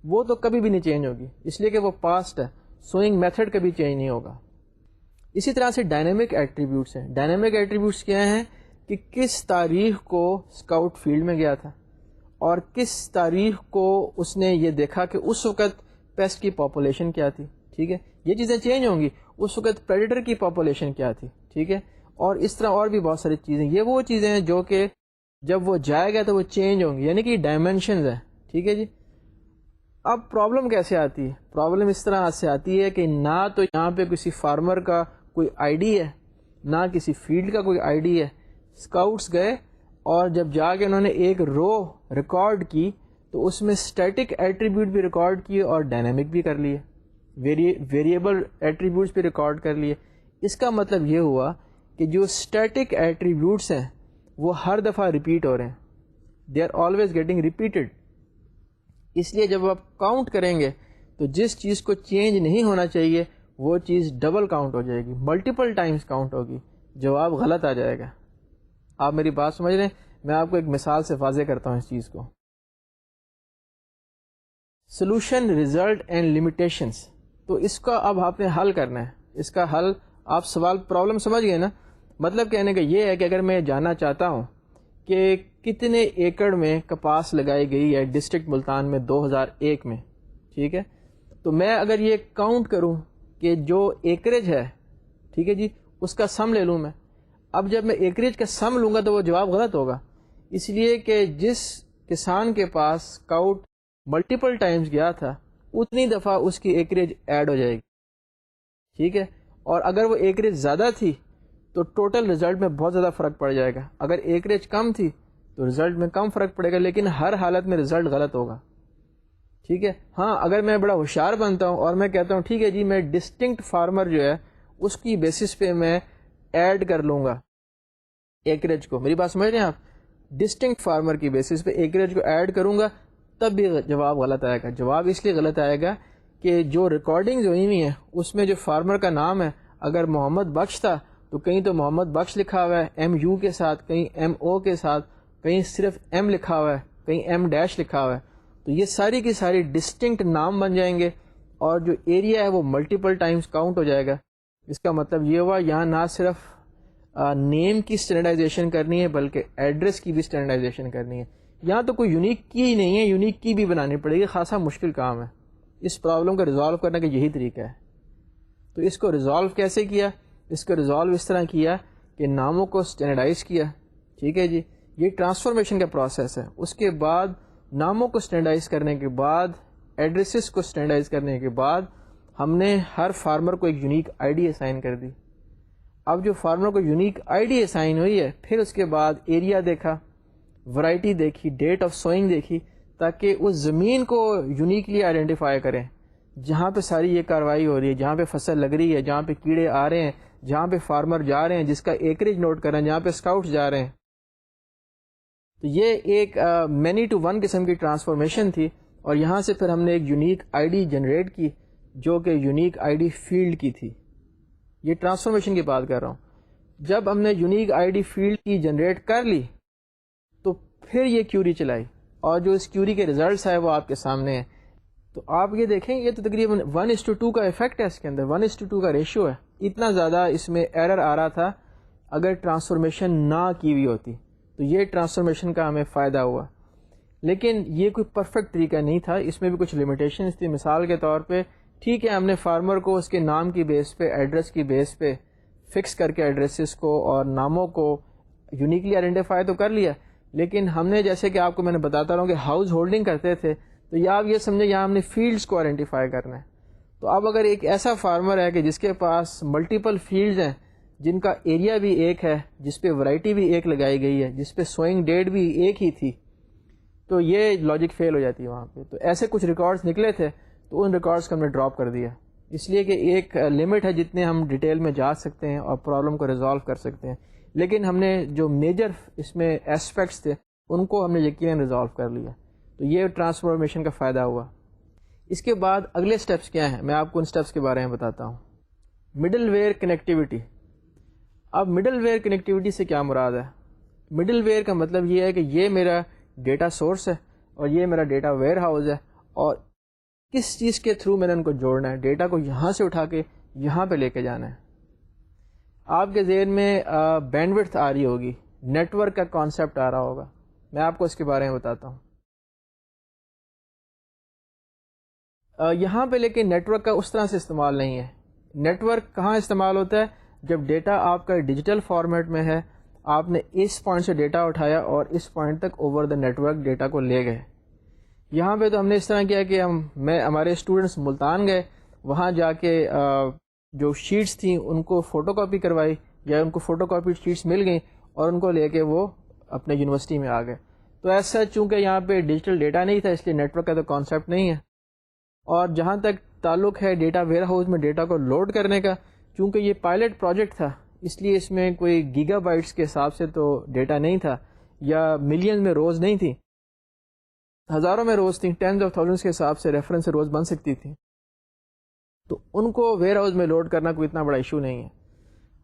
وہ تو کبھی بھی نہیں چینج ہوگی، اس لیے کہ وہ پاسٹ ہے. سوئنگ میتھڈ کبھی چینج نہیں ہوگا. اسی طرح سے ڈائنامک ایٹریبیوٹس ہیں. ڈائنامک ایٹریبیوٹس کیا ہیں کہ کس تاریخ کو اسکاؤٹ فیلڈ میں گیا تھا اور کس تاریخ کو اس نے یہ دیکھا کہ اس وقت پیسٹ کی پاپولیشن کیا تھی. ٹھیک ہے, یہ چیزیں چینج ہوں گی. اس وقت پریڈیٹر کی پاپولیشن کیا تھی. ٹھیک ہے, اور اس طرح اور بھی بہت ساری چیزیں. یہ وہ چیزیں ہیں جو کہ جب وہ جائے گا تو وہ چینج ہوں گی, یعنی کہ ڈائمینشنز ہیں. ٹھیک ہے جی. اب پرابلم کیسے آتی ہے؟ پرابلم اس طرح سے آتی ہے کہ نہ تو یہاں پہ کسی فارمر کا کوئی آئی ڈی ہے, نہ کسی فیلڈ کا کوئی آئی ڈی ہے. اسکاؤٹس گئے اور جب جا کے انہوں نے ایک رو ریکارڈ کی تو اس میں اسٹیٹک ایٹریبیوٹ بھی ریکارڈ کیے اور ڈائنامک بھی کر لیے, ویریبل ایٹریبیوٹس بھی ریکارڈ کر لیے. اس کا مطلب یہ ہوا کہ جو اسٹیٹک ایٹریبیوٹس ہیں وہ ہر دفعہ ریپیٹ ہو رہے ہیں. They are always getting repeated. اس لیے جب آپ کاؤنٹ کریں گے تو جس چیز کو چینج نہیں ہونا چاہیے وہ چیز ڈبل کاؤنٹ ہو جائے گی, ملٹیپل ٹائمز کاؤنٹ ہوگی, جواب غلط آ جائے گا. آپ میری بات سمجھ رہے ہیں؟ میں آپ کو ایک مثال سے واضح کرتا ہوں اس چیز کو. Solution, result and limitations. تو اس کا اب آپ نے حل کرنا ہے. اس کا حل, آپ سوال پرابلم سمجھ گئے نا. مطلب کہنے کا یہ ہے کہ اگر میں جاننا چاہتا ہوں کہ کتنے ایکڑ میں کپاس لگائی گئی ہے ڈسٹرکٹ ملتان میں 2001 میں, ٹھیک ہے, تو میں اگر یہ کاؤنٹ کروں کہ جو ایکریج ہے, ٹھیک ہے جی, اس کا سم لے لوں میں. اب جب میں ایکریج کا سم لوں گا تو وہ جواب غلط ہوگا, اس لیے کہ جس کسان کے پاس اسکاؤٹ ملٹیپل ٹائمز گیا تھا اتنی دفعہ اس کی ایکریج ایڈ ہو جائے گی. ٹھیک ہے, اور اگر وہ ایکریج زیادہ تھی تو ٹوٹل رزلٹ میں بہت زیادہ فرق پڑ جائے گا. اگر ایکریج کم تھی تو رزلٹ میں کم فرق پڑے گا, لیکن ہر حالت میں رزلٹ غلط ہوگا. ٹھیک ہے. ہاں, اگر میں بڑا ہوشیار بنتا ہوں اور میں کہتا ہوں ٹھیک ہے جی میں ڈسٹنکٹ فارمر جو ہے اس کی بیسس پہ میں ایڈ کر لوں گا ایکریج کو. میری بات سمجھ رہے ہیں آپ؟ ڈسٹنکٹ فارمر کی بیسس پہ ایکریج کو ایڈ کروں گا تب بھی جواب غلط آئے گا. جواب اس لیے غلط آئے گا کہ جو ریکارڈنگز ہوئی ہوئی ہیں اس میں جو فارمر کا نام ہے اگر محمد بخش تھا تو کہیں تو محمد بخش لکھا ہوا ہے ایم یو کے ساتھ, کہیں ایم او کے ساتھ, کہیں صرف ایم لکھا ہوا ہے, کہیں ایم ڈیش لکھا ہوا ہے. تو یہ ساری کی ساری ڈسٹنکٹ نام بن جائیں گے اور جو ایریا ہے وہ ملٹیپل ٹائمز کاؤنٹ ہو جائے گا. اس کا مطلب یہ ہوا یہاں نہ صرف نیم کی اسٹینڈرڈائزیشن کرنی ہے بلکہ ایڈریس کی بھی اسٹینڈرڈائزیشن کرنی ہے. یہاں تو کوئی یونیک کی ہی نہیں ہے, یونیک کی بھی بنانی پڑے گی. خاصا مشکل کام ہے. اس پرابلم کو ریزالو کرنے کا یہی طریقہ ہے. تو اس کو ریزالو کیسے کیا؟ اس کو ریزالو اس طرح کیا کہ ناموں کو اسٹینڈرڈائز کیا. ٹھیک ہے جی, یہ ٹرانسفارمیشن کا پروسیس ہے. اس کے بعد ناموں کو اسٹینڈرڈائز کرنے کے بعد, ایڈریسز کو اسٹینڈرڈائز کرنے کے بعد ہم نے ہر فارمر کو ایک یونیک آئی ڈی اسائن کر دی. اب جو فارمر کو یونیک آئی ڈی اسائن ہوئی ہے, پھر اس کے بعد ایریا دیکھا, ورائٹی دیکھی, ڈیٹ آف سوئنگ دیکھی, تاکہ اس زمین کو یونیکلی آئیڈینٹیفائی کریں جہاں پہ ساری یہ کاروائی ہو رہی ہے, جہاں پہ فصل لگ رہی ہے, جہاں پہ کیڑے آ رہے ہیں, جہاں پہ فارمر جا رہے ہیں, جس کا ایکریج نوٹ کر رہے ہیں, جہاں پہ اسکاؤٹس جا رہے ہیں. تو یہ ایک مینی ٹو ون قسم کی ٹرانسفارمیشن تھی. اور یہاں سے پھر ہم نے ایک یونیک آئی ڈی جنریٹ کی جو کہ یونیک آئی ڈی فیلڈ کی تھی. یہ ٹرانسفارمیشن کی بات کر رہا ہوں. جب ہم نے یونیک آئی ڈی فیلڈ کی جنریٹ کر لی تو پھر یہ کیوری چلائی, اور جو اس کیوری کے ریزلٹس ہے وہ آپ کے سامنے ہیں. تو آپ یہ دیکھیں, یہ تو تقریباً 1:2 کا افیکٹ ہے اس کے اندر, 1:2 کا ریشیو ہے. اتنا زیادہ اس میں ایرر آ رہا تھا اگر ٹرانسفارمیشن نہ کی ہوئی ہوتی. تو یہ ٹرانسفارمیشن کا ہمیں فائدہ ہوا, لیکن یہ کوئی پرفیکٹ طریقہ نہیں تھا. اس میں بھی کچھ لمیٹیشنز تھی. مثال کے طور پہ ٹھیک ہے ہم نے فارمر کو اس کے نام کی بیس پہ, ایڈریس کی بیس پہ فکس کر کے ایڈریسز کو اور ناموں کو یونیکلی آئیڈینٹیفائی تو کر لیا, لیکن ہم نے جیسے کہ آپ کو میں نے بتاتا رہا ہوں کہ ہاؤس ہولڈنگ کرتے تھے, تو یا آپ یہ سمجھیں یہاں ہم نے فیلڈز کو آئیڈینٹیفائی کرنا ہے. تو اب اگر ایک ایسا فارمر ہے کہ جس کے پاس ملٹیپل فیلڈز ہیں, جن کا ایریا بھی ایک ہے, جس پہ ورائٹی بھی ایک لگائی گئی ہے, جس پہ سوئنگ ڈیٹ بھی ایک ہی تھی, تو یہ لاجک فیل ہو جاتی ہے وہاں پہ. تو ایسے کچھ ریکارڈز نکلے تھے تو ان ریکارڈز کو ہم نے ڈراپ کر دیا, اس لیے کہ ایک لمٹ ہے جتنے ہم ڈیٹیل میں جا سکتے ہیں اور پرابلم کو ریزالو کر سکتے ہیں. لیکن ہم نے جو میجر اس میں ایسپیکٹس تھے ان کو ہم نے یقیناً ریزالو کر لیا. تو یہ ٹرانسفارمیشن کا فائدہ ہوا. اس کے بعد اگلے سٹیپس کیا ہیں, میں آپ کو ان سٹیپس کے بارے میں بتاتا ہوں. Middle where connectivity. اب مڈل ویئر کنیکٹیوٹی سے کیا مراد ہے؟ مڈل ویئر کا مطلب یہ ہے کہ یہ میرا ڈیٹا سورس ہے اور یہ میرا ڈیٹا ویئر ہاؤس ہے, اور کس چیز کے تھرو میں نے ان کو جوڑنا ہے. ڈیٹا کو یہاں سے اٹھا کے یہاں پہ لے کے جانا ہے. آپ کے ذہن میں بینڈ وڈتھ آ رہی ہوگی, نیٹ ورک کا کانسیپٹ آ رہا ہوگا. میں آپ کو اس کے بارے میں بتاتا ہوں. یہاں پہ لیکن نیٹ ورک کا اس طرح سے استعمال نہیں ہے. نیٹ ورک کہاں استعمال ہوتا ہے؟ جب ڈیٹا آپ کا ڈیجیٹل فارمیٹ میں ہے, آپ نے اس پوائنٹ سے ڈیٹا اٹھایا اور اس پوائنٹ تک over the network data کو لے گئے. یہاں پہ تو ہم نے اس طرح کیا کہ ہمارے اسٹوڈنٹس ملتان گئے, وہاں جا کے جو شیٹس تھیں ان کو فوٹو کاپی کروائی, یا ان کو فوٹو کاپی شیٹس مل گئیں اور ان کو لے کے وہ اپنے یونیورسٹی میں آ گئے. تو ایسا چونکہ یہاں پہ ڈیجیٹل ڈیٹا نہیں تھا, اس لیے نیٹ ورک کا تو کانسیپٹ نہیں ہے. اور جہاں تک تعلق ہے ڈیٹا ویئر ہاؤس میں ڈیٹا کو لوڈ کرنے کا, چونکہ یہ پائلٹ پروجیکٹ تھا اس لیے اس میں کوئی گیگا بائٹس کے حساب سے تو ڈیٹا نہیں تھا, یا ملین میں روز نہیں تھی, ہزاروں میں روز تھیں, ٹینز آف تھاؤزنڈس کے حساب سے ریفرنس روز بن سکتی تھی. تو ان کو ویئر ہاؤس میں لوڈ کرنا کوئی اتنا بڑا ایشو نہیں ہے.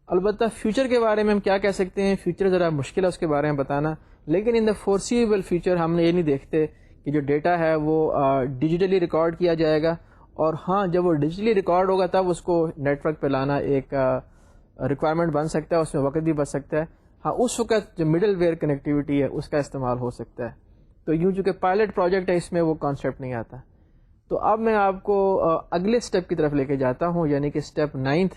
البتہ فیوچر کے بارے میں ہم کیا کہہ سکتے ہیں, فیوچر ذرا مشکل ہے اس کے بارے میں بتانا, لیکن ان دا فورسیبل فیوچر ہم نے یہ نہیں دیکھتے کہ جو ڈیٹا ہے وہ ڈیجیٹلی ریکارڈ کیا جائے گا, اور ہاں جب وہ ڈیجیٹلی ریکارڈ ہوگا تب اس کو نیٹ ورک پہ لانا ایک ریکوائرمنٹ بن سکتا ہے, اس میں وقت بھی بچ سکتا ہے. ہاں اس وقت جو مڈل ویئر کنیکٹیوٹی ہے اس کا استعمال ہو سکتا ہے. تو یوں چونکہ پائلٹ پروجیکٹ ہے اس میں وہ کانسیپٹ نہیں آتا. تو اب میں آپ کو اگلے اسٹیپ کی طرف لے کے جاتا ہوں, یعنی کہ اسٹیپ 9.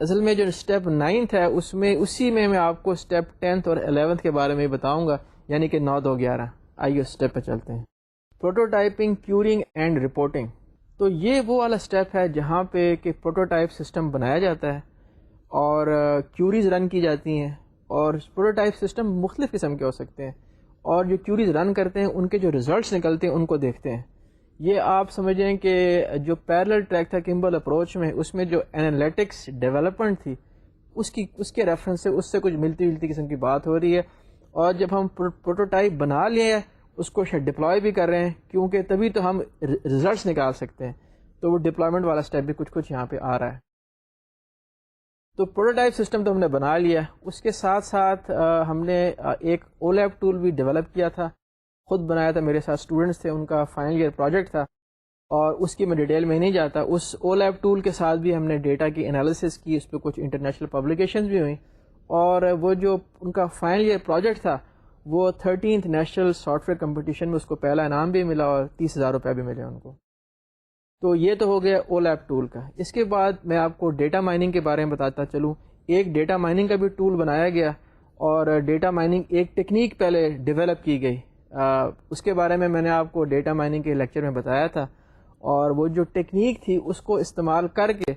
اصل میں جو اسٹیپ 9 ہے اسی میں آپ کو اسٹیپ 10 اور 11 کے بارے میں بتاؤں گا, یعنی کہ 9 2 11. آئیے اسٹیپ پہ چلتے ہیں. Prototyping, curing and reporting. تو یہ وہ والا اسٹیپ ہے جہاں پہ کہ پروٹوٹائپ سسٹم بنایا جاتا ہے اور کیوریز رن کی جاتی ہیں, اور پروٹوٹائپ سسٹم مختلف قسم کے ہو سکتے ہیں, اور جو کیوریز رن کرتے ہیں ان کے جو ریزلٹس نکلتے ہیں ان کو دیکھتے ہیں. یہ آپ سمجھیں کہ جو پیرلل ٹریک تھا کمبل اپروچ میں, اس میں جو انالیٹکس ڈیولپمنٹ تھی اس کے ریفرنس سے اس سے کچھ ملتی جلتی قسم کی بات ہو رہی ہے. اور جب ہم پروٹوٹائپ بنا لیے اس کو شاید ڈپلوائے بھی کر رہے ہیں, کیونکہ تبھی تو ہم ریزلٹس نکال سکتے ہیں. تو وہ ڈپلائمنٹ والا اسٹیپ بھی کچھ یہاں پہ آ رہا ہے. تو پروٹوٹائپ سسٹم تو ہم نے بنا لیا, اس کے ساتھ ساتھ ہم نے ایک اولیب ٹول بھی ڈیولپ کیا تھا, خود بنایا تھا, میرے ساتھ اسٹوڈنٹس تھے, ان کا فائنل ایئر پروجیکٹ تھا, اور اس کی میں ڈیٹیل میں نہیں جاتا. اس اولیب ٹول کے ساتھ بھی ہم نے ڈیٹا کی انالیسس کی, اس پہ کچھ انٹرنیشنل پبلیکیشنز بھی ہوئیں, اور وہ جو ان کا فائنل ایئر پروجیکٹ تھا وہ 13th national soft where competition میں اس کو پہلا انعام بھی ملا اور 30,000 روپے بھی ملے ان کو. تو یہ تو ہو گیا اولیب ٹول کا. اس کے بعد میں آپ کو ڈیٹا مائننگ کے بارے میں بتاتا چلوں. ایک ڈیٹا مائننگ کا بھی ٹول بنایا گیا, اور ڈیٹا مائننگ ایک ٹیکنیک پہلے ڈیولپ کی گئی, اس کے بارے میں نے آپ کو ڈیٹا مائننگ کے لیکچر میں بتایا تھا. اور وہ جو ٹیکنیک تھی اس کو استعمال کر کے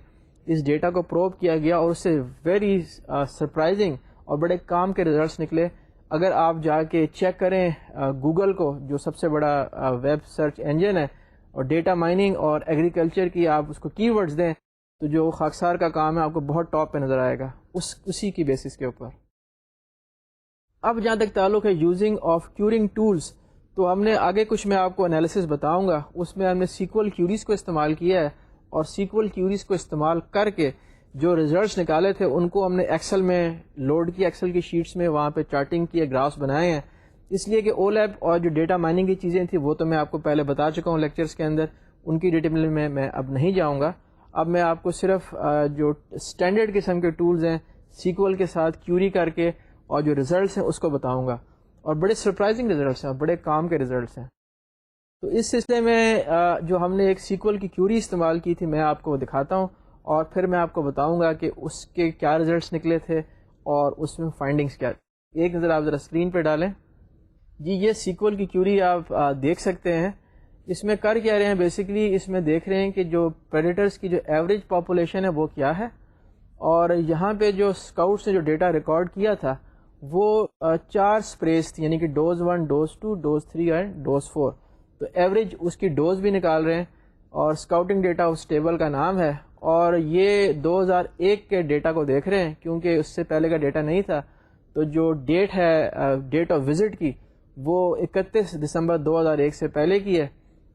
اس ڈیٹا کو پروب کیا گیا, اور اس سے ویری سرپرائزنگ اور بڑے کام کے ریزلٹس نکلے. اگر آپ جا کے چیک کریں گوگل کو, جو سب سے بڑا ویب سرچ انجن ہے, اور ڈیٹا مائننگ اور ایگریکلچر کی آپ اس کو کی ورڈز دیں, تو جو خاکسار کا کام ہے آپ کو بہت ٹاپ پہ نظر آئے گا اسی کی بیسس کے اوپر. اب جہاں تک تعلق ہے یوزنگ آف کیورنگ ٹولز, تو ہم نے آگے کچھ میں آپ کو انالیسس بتاؤں گا, اس میں ہم نے سیکول کیوریز کو استعمال کیا ہے, اور سیکول کیوریز کو استعمال کر کے جو ریزلٹس نکالے تھے ان کو ہم نے ایکسل میں لوڈ کیا, ایکسل کی شیٹس میں, وہاں پہ چارٹنگ کی, گرافس بنائے ہیں. اس لیے کہ او لیب اور جو ڈیٹا مائننگ کی چیزیں تھیں وہ تو میں آپ کو پہلے بتا چکا ہوں لیکچرز کے اندر, ان کی ڈیٹیل میں اب نہیں جاؤں گا. اب میں آپ کو صرف جو اسٹینڈرڈ قسم کے ٹولز ہیں سیکول کے ساتھ کیوری کر کے اور جو ریزلٹس ہیں اس کو بتاؤں گا, اور بڑے سرپرائزنگ ریزلٹس ہیں اور بڑے کام کے ریزلٹس ہیں. تو اس سلسلے میں جو ہم نے ایک سیکول کی کیوری استعمال کی تھی میں آپ کو دکھاتا ہوں, اور پھر میں آپ کو بتاؤں گا کہ اس کے کیا ریزلٹس نکلے تھے اور اس میں فائنڈنگز کیا. ایک نظر آپ ذرا اسکرین پہ ڈالیں. جی یہ سیکول کی کیوری آپ دیکھ سکتے ہیں. اس میں کر کیا رہے ہیں, بیسیکلی اس میں دیکھ رہے ہیں کہ جو پریڈیٹرز کی جو ایوریج پاپولیشن ہے وہ کیا ہے, اور یہاں پہ جو اسکاؤٹس نے جو ڈیٹا ریکارڈ کیا تھا وہ 4 اسپریز تھی, یعنی کہ dose 1, dose 2, dose 3 and dose 4. تو ایوریج اس کی ڈوز بھی نکال رہے ہیں, اور اسکاؤٹنگ ڈیٹا اس ٹیبل کا نام ہے, اور یہ 2001 کے ڈیٹا کو دیکھ رہے ہیں کیونکہ اس سے پہلے کا ڈیٹا نہیں تھا. تو جو ڈیٹ ہے ڈیٹ آف وزٹ کی وہ 31 دسمبر 2001 سے پہلے کی ہے,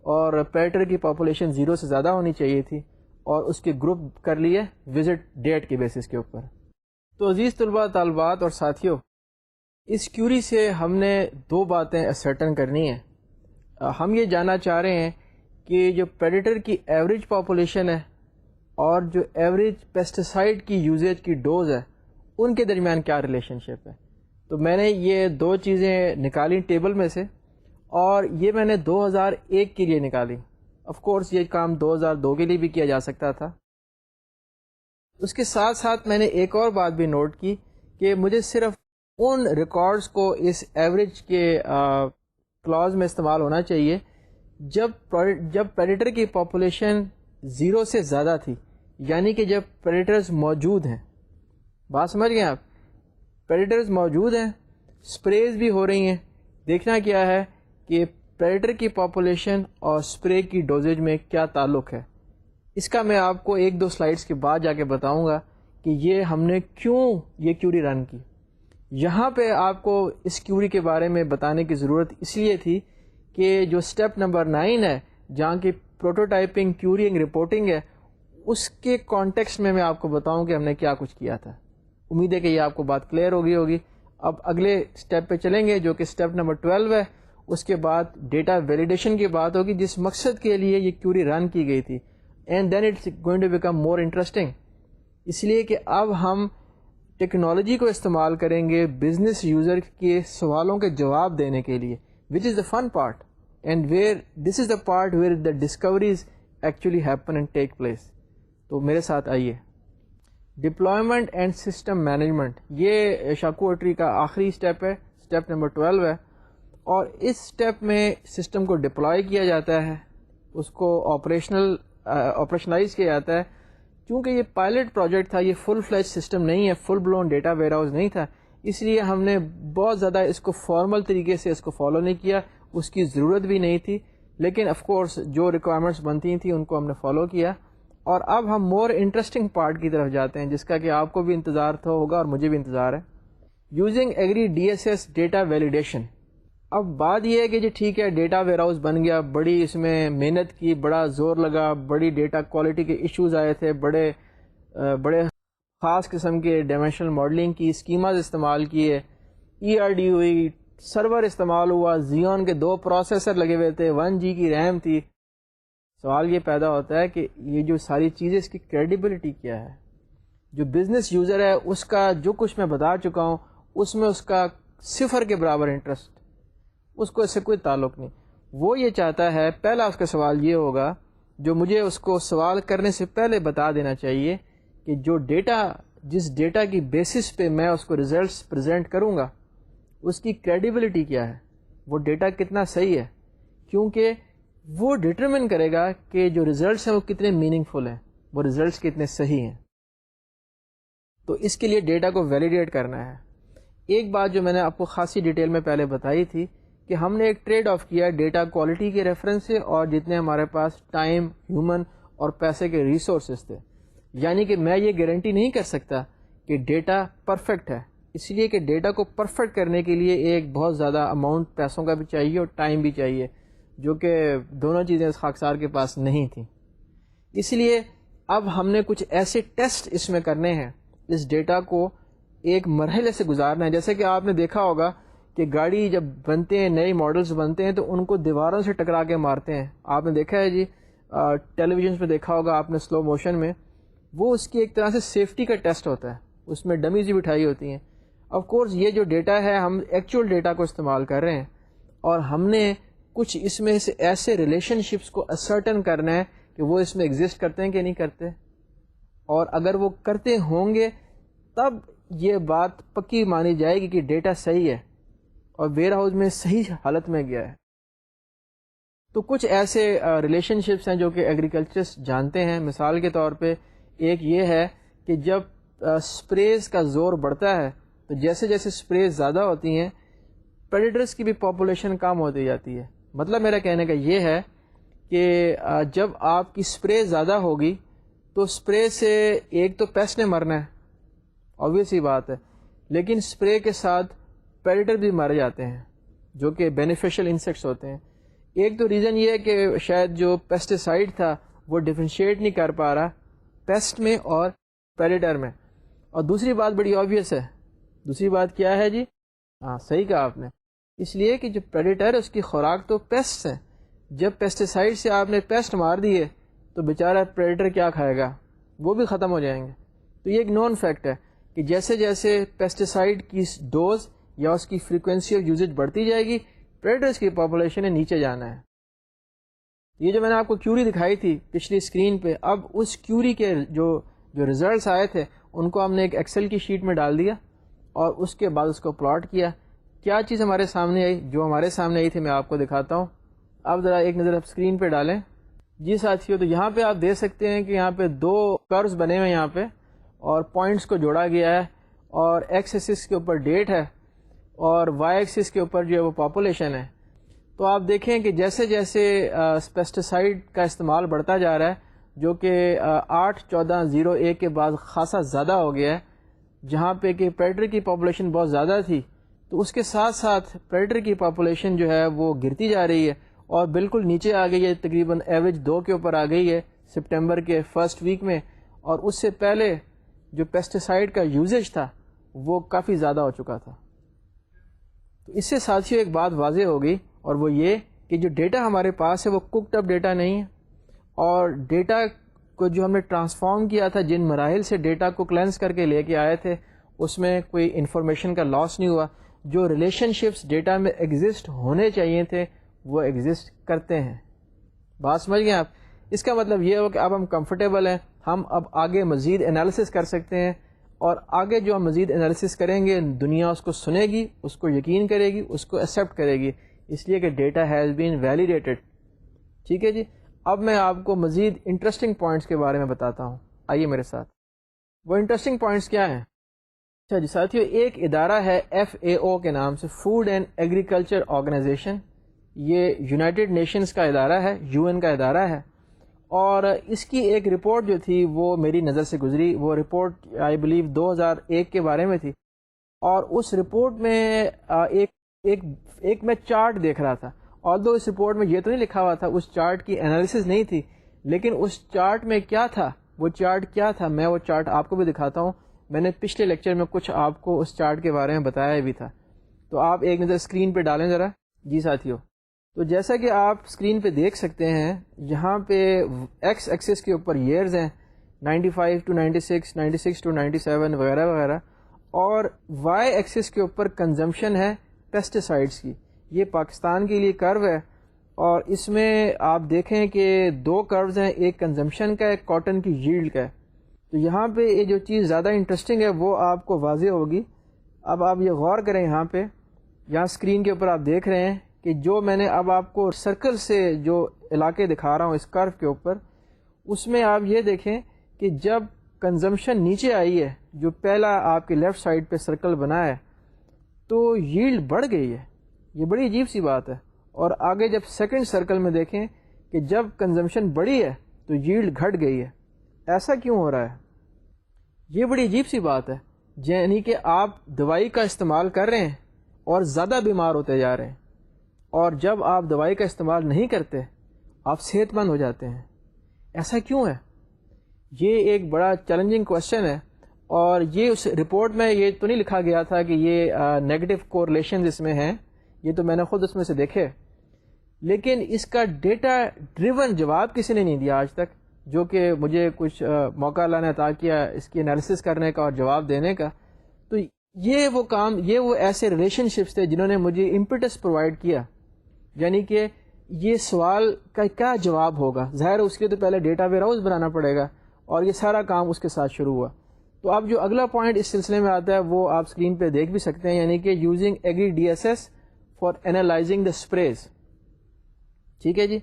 اور پیٹر کی پاپولیشن 0 سے زیادہ ہونی چاہیے تھی, اور اس کے گروپ کر لیے وزٹ ڈیٹ کے بیسس کے اوپر. تو عزیز طلباء, طالبات اور ساتھیوں, اس کیوری سے ہم نے 2 باتیں اسرٹن کرنی ہیں. ہم یہ جاننا چاہ رہے ہیں کہ جو پریڈیٹر کی ایوریج پاپولیشن ہے اور جو ایوریج پیسٹیسائڈ کی یوزیج کی ڈوز ہے ان کے درمیان کیا ریلیشن شپ ہے. تو میں نے یہ 2 چیزیں نکالی ٹیبل میں سے, اور یہ میں نے 2001 کے لیے نکالی. آف کورس یہ کام 2002 کے لیے بھی کیا جا سکتا تھا. اس کے ساتھ ساتھ میں نے ایک اور بات بھی نوٹ کی کہ مجھے صرف ان ریکارڈز کو اس ایوریج کے کلاز میں استعمال ہونا چاہیے جب پریڈیٹر کی پاپولیشن 0 سے زیادہ تھی, یعنی کہ جب پریڈیٹرز موجود ہیں. بات سمجھ گئے آپ؟ پریڈیٹرز موجود ہیں, سپریز بھی ہو رہی ہیں. دیکھنا کیا ہے کہ پریڈیٹر کی پاپولیشن اور سپرے کی ڈوزیج میں کیا تعلق ہے. اس کا میں آپ کو 1-2 سلائیڈز کے بعد جا کے بتاؤں گا کہ یہ ہم نے کیوں یہ کیوری رن کی. یہاں پہ آپ کو اس کیوری کے بارے میں بتانے کی ضرورت اس لیے تھی کہ جو سٹیپ نمبر 9 ہے, جہاں کی پروٹوٹائپنگ, کیورینگ, رپورٹنگ ہے, اس کے کانٹیکسٹ میں آپ کو بتاؤں کہ ہم نے کیا کچھ کیا تھا. امید ہے کہ یہ آپ کو بات کلیئر ہوگی. اب اگلے سٹیپ پہ چلیں گے جو کہ سٹیپ نمبر 12 ہے. اس کے بعد ڈیٹا ویلیڈیشن کی بات ہوگی, جس مقصد کے لیے یہ کیوری رن کی گئی تھی. And then it's going to become more interesting, اس لیے کہ اب ہم ٹیکنالوجی کو استعمال کریں گے بزنس یوزر کے سوالوں کے جواب دینے کے لیے, which is the fun part, and where this is the part where the discoveries actually happen and take place. تو میرے ساتھ آئیے. ڈپلائمنٹ اینڈ سسٹم مینجمنٹ, یہ شاکو ٹری کا آخری اسٹیپ ہے, اسٹیپ نمبر 12 ہے. اور اس اسٹیپ میں سسٹم کو ڈپلائی کیا جاتا ہے, اس کو آپریشنلائز کیا جاتا ہے. چونکہ یہ پائلٹ پروجیکٹ تھا, یہ فل فلیج سسٹم نہیں ہے, full blown data warehouse نہیں تھا, اس لیے ہم نے بہت زیادہ اس کو فارمل طریقے سے اس کو فالو نہیں کیا, اس کی ضرورت بھی نہیں تھی. لیکن آف کورس جو ریکوائرمنٹس بنتی تھیں ان کو ہم نے فالو کیا. اور اب ہم مور انٹرسٹنگ پارٹ کی طرف جاتے ہیں, جس کا کہ آپ کو بھی انتظار تو ہوگا اور مجھے بھی انتظار ہے. Using agri D S S data validation. اب بات یہ ہے کہ جی ٹھیک ہے, ڈیٹا ویئر ہاؤس بن گیا, بڑی اس میں محنت کی, بڑا زور لگا, بڑی ڈیٹا کوالٹی کے ایشوز آئے تھے, بڑے خاص قسم کے ڈائمینشنل ماڈلنگ کی اسکیماز استعمال کیے, ERD ہوئی, سرور استعمال ہوا, زیون کے 2 پروسیسر لگے ہوئے تھے, 1G کی ریم تھی. سوال یہ پیدا ہوتا ہے کہ یہ جو ساری چیزیں, اس کی کریڈیبلٹی کیا ہے؟ جو بزنس یوزر ہے اس کا جو کچھ میں بتا چکا ہوں اس میں اس کا 0 کے برابر انٹرسٹ, اس کو اس سے کوئی تعلق نہیں. وہ یہ چاہتا ہے, پہلا اس کا سوال یہ ہوگا جو مجھے اس کو سوال کرنے سے پہلے بتا دینا چاہیے کہ جو ڈیٹا, جس ڈیٹا کی بیسس پہ میں اس کو ریزلٹس پریزنٹ کروں گا, اس کی کریڈیبلٹی کیا ہے, وہ ڈیٹا کتنا صحیح ہے. کیونکہ وہ ڈٹرمن کرے گا کہ جو ریزلٹس ہیں وہ کتنے میننگ فل ہیں, وہ ریزلٹس کتنے صحیح ہیں. تو اس کے لیے ڈیٹا کو ویلیڈیٹ کرنا ہے. ایک بات جو میں نے آپ کو خاصی ڈیٹیل میں پہلے بتائی تھی کہ ہم نے ایک ٹریڈ آف کیا ڈیٹا کوالٹی کے ریفرنس سے اور جتنے ہمارے پاس ٹائم, ہیومن اور پیسے کے ریسورسز تھے. یعنی کہ میں یہ گارنٹی نہیں کر سکتا کہ ڈیٹا پرفیکٹ ہے, اس لیے کہ ڈیٹا کو پرفیکٹ کرنے کے لیے ایک بہت زیادہ اماؤنٹ پیسوں کا بھی چاہیے اور ٹائم بھی چاہیے, جو کہ دونوں چیزیں اس خاکسار کے پاس نہیں تھیں. اس لیے اب ہم نے کچھ ایسے ٹیسٹ اس میں کرنے ہیں, اس ڈیٹا کو ایک مرحلے سے گزارنا ہے. جیسے کہ آپ نے دیکھا ہوگا کہ گاڑی جب بنتے ہیں, نئے ماڈلز بنتے ہیں تو ان کو دیواروں سے ٹکرا کے مارتے ہیں. آپ نے دیکھا ہے جی, ٹیلی ویژنس میں دیکھا ہوگا آپ نے سلو موشن میں, وہ اس کی ایک طرح سے سیفٹی کا ٹیسٹ ہوتا ہے, اس میں ڈمیز بھی بٹھائی ہوتی ہیں. آف کورس یہ جو ڈیٹا ہے ہم ایکچوئل ڈیٹا کو استعمال کر رہے ہیں, اور ہم نے کچھ اس میں سے ایسے ریلیشن شپس کو اسرٹن کرنا ہے کہ وہ اس میں ایگزسٹ کرتے ہیں کہ نہیں کرتے, اور اگر وہ کرتے ہوں گے تب یہ بات پکی مانی جائے گی کہ ڈیٹا صحیح ہے اور ویئر ہاؤس میں صحیح حالت میں گیا ہے. تو کچھ ایسے ریلیشن شپس ہیں جو کہ ایگریکلچرسٹ جانتے ہیں. مثال کے طور پہ ایک یہ ہے کہ جب سپریز کا زور بڑھتا ہے تو جیسے جیسے سپریز زیادہ ہوتی ہیں پریڈیٹرز کی بھی پاپولیشن کم ہوتی جاتی ہے. مطلب میرا کہنے کا یہ ہے کہ جب آپ کی سپرے زیادہ ہوگی تو سپرے سے ایک تو پیسٹ نے مرنا ہے, obvious ہی بات ہے, لیکن سپرے کے ساتھ پریڈیٹر بھی مر جاتے ہیں جو کہ بینیفیشل انسیکٹس ہوتے ہیں. ایک تو ریزن یہ ہے کہ شاید جو پیسٹیسائڈ تھا وہ ڈفرینشیٹ نہیں کر پا رہا پیسٹ میں اور پریڈیٹر میں. اور دوسری بات بڑی obvious ہے, دوسری بات کیا ہے جی؟ ہاں صحیح کہا آپ نے, اس لیے کہ جو پریڈیٹر ہے اس کی خوراک تو پیسٹ ہے. جب پیسٹیسائڈ سے آپ نے پیسٹ مار دیے تو بیچارہ پریڈیٹر کیا کھائے گا, وہ بھی ختم ہو جائیں گے. تو یہ ایک نون فیکٹ ہے کہ جیسے جیسے پیسٹیسائڈ کی ڈوز یا اس کی فریکوینسی آف یوزیج بڑھتی جائے گی، پریڈرز کی پاپولیشن نے نیچے جانا ہے. یہ جو میں نے آپ کو کیوری دکھائی تھی پچھلی اسکرین پہ، اب اس کیوری کے جو ریزلٹس آئے تھے ان کو ہم نے ایک ایکسل کی شیٹ میں ڈال دیا اور اس کے بعد اس کو پلاٹ کیا. کیا چیز ہمارے سامنے آئی؟ جو ہمارے سامنے آئی تھی میں آپ کو دکھاتا ہوں. اب ذرا ایک نظر آپ اسکرین پہ ڈالیں. جی ساتھیو، تو یہاں پہ آپ دیکھ سکتے ہیں کہ یہاں پہ 2 کروز بنے ہوئے ہیں یہاں پہ، اور پوائنٹس کو جوڑا گیا ہے، اور ایکس ایکسس کے اوپر ڈیٹ ہے اور وائی ایکسس کے اوپر جو ہے وہ پاپولیشن ہے. تو آپ دیکھیں کہ جیسے جیسے پیسٹیسائڈ کا استعمال بڑھتا جا رہا ہے، جو کہ 8/14/01 کے بعد خاصا زیادہ ہو گیا ہے، جہاں پہ کہ پریڈر کی پاپولیشن بہت زیادہ تھی، تو اس کے ساتھ ساتھ پریڈر کی پاپولیشن جو ہے وہ گرتی جا رہی ہے اور بالکل نیچے آ گئی ہے، تقریباً ایوریج 2 کے اوپر آ گئی ہے سپٹمبر کے فرسٹ ویک میں. اور اس سے پہلے جو پیسٹیسائڈ کا یوزیج تھا وہ کافی زیادہ ہو چکا تھا. تو اس سے ساتھیوں ایک بات واضح ہو گئی، اور وہ یہ کہ جو ڈیٹا ہمارے پاس ہے وہ کوکڈ اپ ڈیٹا نہیں ہے، اور ڈیٹا کو جو ہم نے ٹرانسفارم کیا تھا، جن مراحل سے ڈیٹا کو کلینس کر کے لے کے آئے تھے، اس میں کوئی انفارمیشن کا لاس نہیں ہوا. جو ریلیشن شپس ڈیٹا میں ایگزسٹ ہونے چاہیے تھے وہ ایگزسٹ کرتے ہیں. بات سمجھ گئے آپ؟ اس کا مطلب یہ ہو کہ اب ہم کمفرٹیبل ہیں، ہم اب آگے مزید انالیسس کر سکتے ہیں، اور آگے جو ہم مزید انالیسس کریں گے دنیا اس کو سنے گی، اس کو یقین کرے گی، اس کو ایکسیپٹ کرے گی، اس لیے کہ ڈیٹا ہیز بین ویلیڈیٹڈ. ٹھیک ہے جی. اب میں آپ کو مزید انٹرسٹنگ پوائنٹس کے بارے میں بتاتا ہوں، آئیے میرے ساتھ. وہ انٹرسٹنگ پوائنٹس کیا ہیں؟ اچھا جی ساتھیو، ایک ادارہ ہے FAO کے نام سے، فوڈ اینڈ ایگریکلچر آرگنائزیشن. یہ یونائٹڈ نیشنز کا ادارہ ہے، UN کا ادارہ ہے، اور اس کی ایک رپورٹ جو تھی وہ میری نظر سے گزری. وہ رپورٹ آئی بلیو 2001 کے بارے میں تھی، اور اس رپورٹ میں ایک میں چارٹ دیکھ رہا تھا. although اس رپورٹ میں یہ تو نہیں لکھا ہوا تھا، اس چارٹ کی انالیسز نہیں تھی، لیکن اس چارٹ میں کیا تھا، وہ چارٹ کیا تھا، میں وہ چارٹ آپ کو بھی دکھاتا ہوں. میں نے پچھلے لیکچر میں کچھ آپ کو اس چارٹ کے بارے میں بتایا بھی تھا، تو آپ ایک نظر اسکرین پہ ڈالیں ذرا. جی ساتھیو، تو جیسا کہ آپ اسکرین پہ دیکھ سکتے ہیں، یہاں پہ ایکس ایکسس کے اوپر ایئرز ہیں 95 to 96، 96 to 97 وغیرہ وغیرہ، اور وائی ایکسس کے اوپر کنزمپشن ہے پیسٹیسائڈس کی. یہ پاکستان کے لیے کرو ہے، اور اس میں آپ دیکھیں کہ 2 کروز ہیں، ایک کنزمپشن کا ہے، ایک کاٹن کی ییلڈ کا ہے. تو یہاں پہ یہ جو چیز زیادہ انٹرسٹنگ ہے وہ آپ کو واضح ہوگی. اب آپ یہ غور کریں، یہاں اسکرین کے اوپر آپ دیکھ رہے ہیں کہ جو میں نے اب آپ کو سرکل سے جو علاقے دکھا رہا ہوں اس کرو کے اوپر، اس میں آپ یہ دیکھیں کہ جب کنزمپشن نیچے آئی ہے، جو پہلا آپ کے لیفٹ سائڈ پہ سرکل بنا ہے، تو ییلڈ بڑھ گئی ہے. یہ بڑی عجیب سی بات ہے. اور آگے جب سیکنڈ سرکل میں دیکھیں کہ جب کنزمپشن بڑھی ہے تو ییلڈ گھٹ گئی ہے. ایسا کیوں ہو رہا ہے؟ یہ بڑی عجیب سی بات ہے. یعنی کہ آپ دوائی کا استعمال کر رہے ہیں اور زیادہ بیمار ہوتے جا رہے ہیں، اور جب آپ دوائی کا استعمال نہیں کرتے آپ صحت مند ہو جاتے ہیں. ایسا کیوں ہے؟ یہ ایک بڑا چیلنجنگ کوشچن ہے. اور یہ اس رپورٹ میں یہ تو نہیں لکھا گیا تھا کہ یہ نیگیٹو کورلیشنز اس میں ہیں، یہ تو میں نے خود اس میں سے دیکھے، لیکن اس کا ڈیٹا ڈریون جواب کسی نے نہیں دیا آج تک، جو کہ مجھے کچھ موقع اللہ نے عطا کیا اس کی انالیسس کرنے کا اور جواب دینے کا. تو یہ وہ ایسے ریلیشن شپس تھے جنہوں نے مجھے امپیٹس پرووائڈ کیا. یعنی کہ یہ سوال کا کیا جواب ہوگا، ظاہر ہے اس کے تو پہلے ڈیٹا ویئر ہاؤس بنانا پڑے گا، اور یہ سارا کام اس کے ساتھ شروع ہوا. تو اب جو اگلا پوائنٹ اس سلسلے میں آتا ہے وہ آپ اسکرین پہ دیکھ بھی سکتے ہیں، یعنی کہ using agri DSS for analysing the sprays. ٹھیک ہے جی.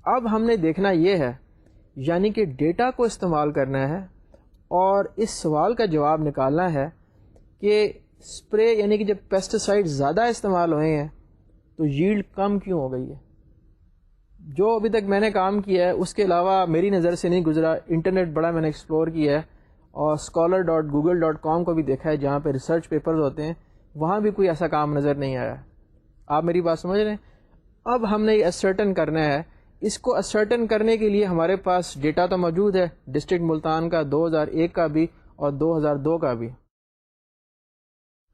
اب ہم نے دیکھنا یہ ہے، یعنی کہ ڈیٹا کو استعمال کرنا ہے اور اس سوال کا جواب نکالنا ہے کہ اسپرے یعنی کہ جب پیسٹیسائڈ زیادہ استعمال ہوئے ہیں تو ییلڈ کم کیوں ہو گئی ہے. جو ابھی تک میں نے کام کیا ہے اس کے علاوہ میری نظر سے نہیں گزرا. انٹرنیٹ بڑا میں نے ایکسپلور کیا ہے، اور scholar.google.com کو بھی دیکھا ہے جہاں پہ ریسرچ پیپرز ہوتے ہیں، وہاں بھی کوئی ایسا کام نظر نہیں آیا. آپ میری بات سمجھ رہے ہیں؟ اب ہم نے یہ اسرٹن کرنا ہے. اس کو اسرٹن کرنے کے لیے ہمارے پاس ڈیٹا تو موجود ہے، ڈسٹرکٹ ملتان کا 2001 کا بھی اور 2002 کا بھی.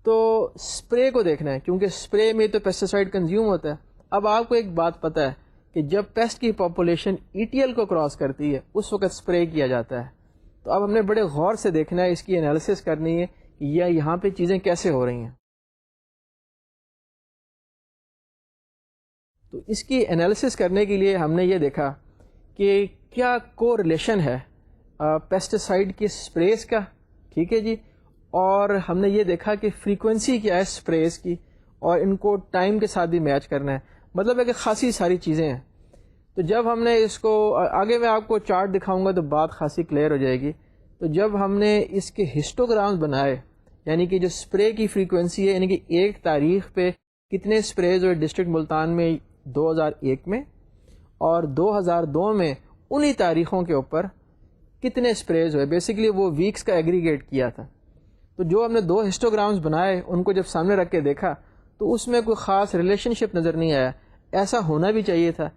تو اسپرے کو دیکھنا ہے، کیونکہ اسپرے میں تو پیسٹیسائڈ کنزیوم ہوتا ہے. اب آپ کو ایک بات پتہ ہے کہ جب پیسٹ کی پاپولیشن ETL کو کراس کرتی ہے اس وقت اسپرے کیا جاتا ہے. تو اب ہم نے بڑے غور سے دیکھنا ہے، اس کی انالیسس کرنی ہے کہ یہاں پہ چیزیں کیسے ہو رہی ہیں. تو اس کی انالیسس کرنے کے لیے ہم نے یہ دیکھا کہ کیا کو ریلیشن ہے پیسٹیسائڈ کی اسپریز کا، ٹھیک ہے جی، اور ہم نے یہ دیکھا کہ فریکوینسی کیا ہے اسپریز کی، اور ان کو ٹائم کے ساتھ بھی میچ کرنا ہے. مطلب ہے کہ خاصی ساری چیزیں ہیں. تو جب ہم نے اس کو آگے میں آپ کو چارٹ دکھاؤں گا تو بات خاصی کلیئر ہو جائے گی. تو جب ہم نے اس کے ہسٹوگرامز بنائے، یعنی کہ جو اسپرے کی فریکوینسی ہے، یعنی کہ ایک تاریخ پہ کتنے اسپریز ہوئے ڈسٹرکٹ ملتان میں 2001 میں، اور 2002 میں انہی تاریخوں کے اوپر کتنے اسپریز ہوئے، بیسیکلی وہ ویکس کا ایگریگیٹ کیا تھا. تو جو ہم نے 2 ہسٹوگرامز بنائے ان کو جب سامنے رکھ کے دیکھا تو اس میں کوئی خاص ریلیشن شپ نظر نہیں آیا. ایسا ہونا بھی چاہیے تھا،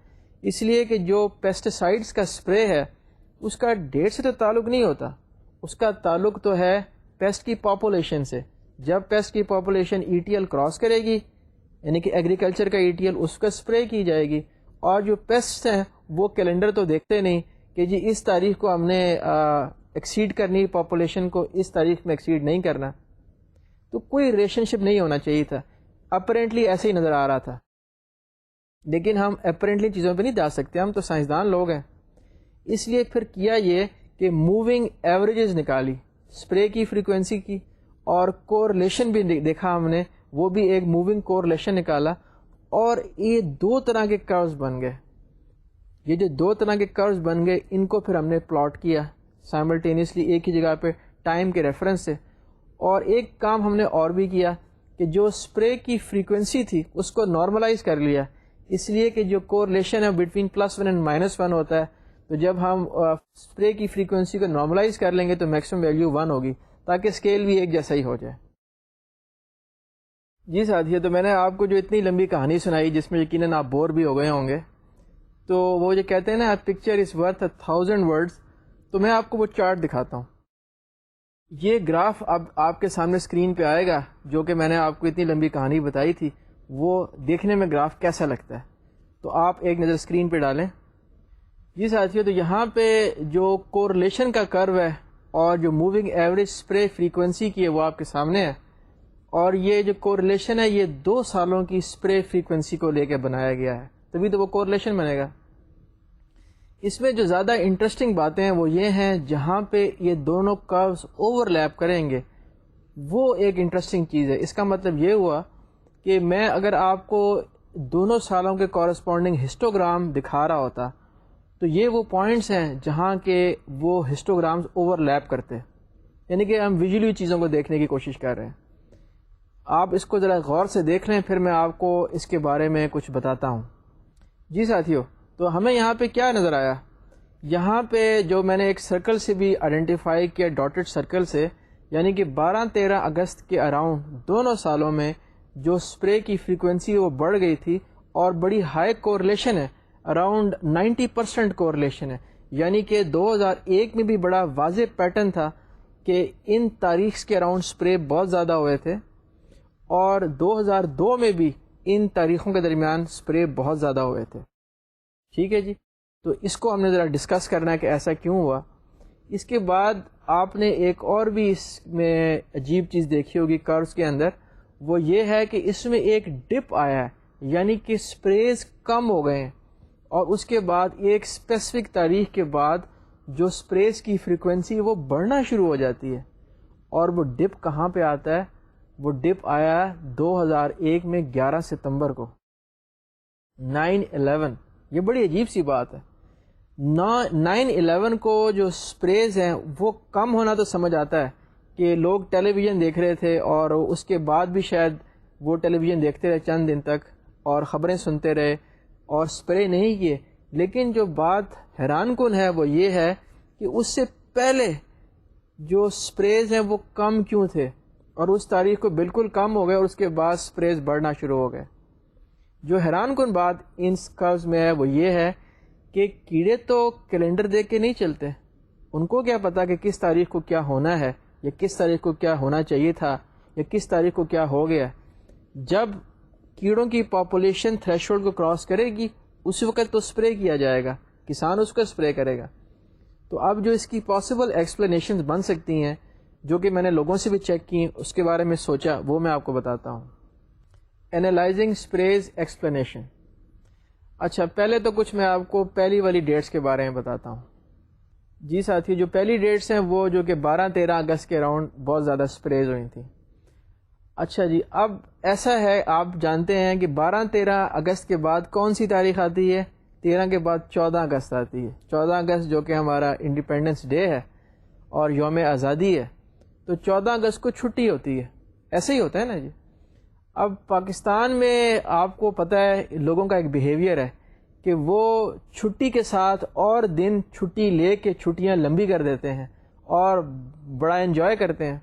اس لیے کہ جو پیسٹیسائڈس کا اسپرے ہے اس کا ڈیٹ سے تو تعلق نہیں ہوتا، اس کا تعلق تو ہے پیسٹ کی پاپولیشن سے. جب پیسٹ کی پاپولیشن ETL کراس کرے گی، یعنی کہ ایگریکلچر کا ETL، اس کا اسپرے کی جائے گی. اور جو پیسٹ ہیں وہ کیلنڈر تو دیکھتے نہیں کہ جی اس تاریخ کو ہم نے ایکسیڈ کرنی، پاپولیشن کو اس تاریخ میں ایکسیڈ نہیں کرنا. تو کوئی ریلیشن شپ نہیں ہونا چاہیے تھا. اپیرنٹلی ایسے ہی نظر آ رہا تھا، لیکن ہم اپیرنٹلی چیزوں پہ نہیں جا سکتے، ہم تو سائنسدان لوگ ہیں. اس لیے پھر کیا یہ کہ موونگ ایوریجز نکالی اسپرے کی فریکوینسی کی، اور کورلیشن بھی دیکھا ہم نے، وہ بھی ایک موونگ کورلیشن نکالا. اور یہ 2 طرح کے کروز بن گئے. یہ جو 2 طرح کے کروز بن گئے ان کو پھر ہم نے پلاٹ کیا سائملٹینیسلی ایک ہی جگہ پہ ٹائم کے ریفرنس سے. اور ایک کام ہم نے اور بھی کیا کہ جو اسپرے کی فریکوینسی تھی اس کو نارملائز کر لیا، اس لیے کہ جو کورلیشن ہے بٹوین +1 اینڈ -1 ہوتا ہے. تو جب ہم اسپرے کی فریکوینسی کو نارملائز کر لیں گے تو میکسیمم ویلیو 1 ہوگی، تاکہ اسکیل بھی ایک جیسا ہی ہو جائے. جی ساتھیو، تو میں نے آپ کو جو اتنی لمبی کہانی سنائی جس میں یقیناً آپ بور بھی ہو گئے ہوں گے، تو وہ جو کہتے ہیں نا پکچر از ورتھ 1000 ورڈز، تو میں آپ کو وہ چارٹ دکھاتا ہوں. یہ گراف اب آپ کے سامنے اسکرین پہ آئے گا، جو کہ میں نے آپ کو اتنی لمبی کہانی بتائی تھی، وہ دیکھنے میں گراف کیسا لگتا ہے. تو آپ ایک نظر اسکرین پہ ڈالیں. جی ساتھیو، تو یہاں پہ جو کورلیشن کا کرو ہے اور جو موونگ ایوریج اسپرے فریکوینسی کی ہے وہ آپ کے سامنے ہے. اور یہ جو کورلیشن ہے یہ 2 سالوں کی اسپرے فریکوینسی کو لے کے بنایا گیا ہے، تبھی تو وہ کورلیشن بنے گا. اس میں جو زیادہ انٹرسٹنگ باتیں ہیں وہ یہ ہیں جہاں پہ یہ دونوں کروز اوور لیپ کریں گے، وہ ایک انٹرسٹنگ چیز ہے. اس کا مطلب یہ ہوا کہ میں اگر آپ کو دونوں سالوں کے کورسپونڈنگ ہسٹوگرام دکھا رہا ہوتا تو یہ وہ پوائنٹس ہیں جہاں کے وہ ہسٹوگرامز اوور لیپ کرتے، یعنی کہ ہم ویژولی چیزوں کو دیکھنے کی کوشش کر رہے ہیں. آپ اس کو ذرا غور سے دیکھ لیں، پھر میں آپ کو اس کے بارے میں کچھ بتاتا ہوں. جی ساتھیو، تو ہمیں یہاں پہ کیا نظر آیا؟ یہاں پہ جو میں نے ایک سرکل سے بھی آئیڈینٹیفائی کیا، ڈاٹڈ سرکل سے، یعنی کہ 12-13 اگست کے اراؤنڈ دونوں سالوں میں جو اسپرے کی فریکوینسی وہ بڑھ گئی تھی، اور بڑی ہائی کورلیشن ہے، اراؤنڈ 90% کورلیشن ہے. یعنی کہ 2001 میں بھی بڑا واضح پیٹرن تھا کہ ان تاریخ کے اراؤنڈ اسپرے بہت زیادہ ہوئے تھے، اور 2002 میں بھی ان تاریخوں کے درمیان اسپرے بہت زیادہ ہوئے تھے. ٹھیک ہے جی، تو اس کو ہم نے ذرا ڈسکس کرنا ہے کہ ایسا کیوں ہوا. اس کے بعد آپ نے ایک اور بھی اس میں عجیب چیز دیکھی ہوگی کروز کے اندر، وہ یہ ہے کہ اس میں ایک ڈپ آیا ہے، یعنی کہ اسپریز کم ہو گئے ہیں، اور اس کے بعد ایک اسپیسیفک تاریخ کے بعد جو اسپریز کی فریکوینسی وہ بڑھنا شروع ہو جاتی ہے. اور وہ ڈپ کہاں پہ آتا ہے؟ وہ ڈپ آیا 2001 میں 11 ستمبر کو، 9/11. یہ بڑی عجیب سی بات ہے. 9/11 کو جو اسپریز ہیں وہ کم ہونا تو سمجھ آتا ہے کہ لوگ ٹیلی ویژن دیکھ رہے تھے، اور اس کے بعد بھی شاید وہ ٹیلی ویژن دیکھتے رہے چند دن تک، اور خبریں سنتے رہے اور اسپرے نہیں کیے. لیکن جو بات حیران کن ہے وہ یہ ہے کہ اس سے پہلے جو اسپریز ہیں وہ کم کیوں تھے، اور اس تاریخ کو بالکل کم ہو گئے، اور اس کے بعد اسپریز بڑھنا شروع ہو گئے. جو حیران کن بات ان کروز میں ہے وہ یہ ہے کہ کیڑے تو کیلنڈر دیکھ کے نہیں چلتے، ان کو کیا پتا کہ کس تاریخ کو کیا ہونا ہے، یا کس تاریخ کو کیا ہونا چاہیے تھا، یا کس تاریخ کو کیا ہو گیا. جب کیڑوں کی پاپولیشن تھریش ہولڈ کو کراس کرے گی اس وقت تو اسپرے کیا جائے گا، کسان اس کو اسپرے کرے گا. تو اب جو اس کی پاسبل ایکسپلینیشنز بن سکتی ہیں جو کہ میں نے لوگوں سے بھی چیک کی، اس کے بارے میں سوچا، وہ میں آپ کو بتاتا ہوں. Analysing sprays explanation. اچھا، پہلے تو کچھ میں آپ کو پہلی والی ڈیٹس کے بارے میں بتاتا ہوں. جی ساتھی، جو پہلی ڈیٹس ہیں وہ جو کہ 12-13 اگست کے اراؤنڈ بہت زیادہ اسپریز ہوئی تھیں. اچھا جی، اب ایسا ہے، آپ جانتے ہیں کہ 12-13 اگست کے بعد کون سی تاریخ آتی ہے؟ 13 کے بعد 14 اگست آتی ہے. 14 اگست جو کہ ہمارا انڈیپینڈنس ڈے ہے اور یوم آزادی ہے، تو 14 اگست کو چھٹی ہوتی ہے. ایسے ہی ہوتا ہے نا جی. اب پاکستان میں آپ کو پتہ ہے لوگوں کا ایک بیہیویئر ہے کہ وہ چھٹی کے ساتھ اور دن چھٹی لے کے چھٹیاں لمبی کر دیتے ہیں اور بڑا انجوائے کرتے ہیں.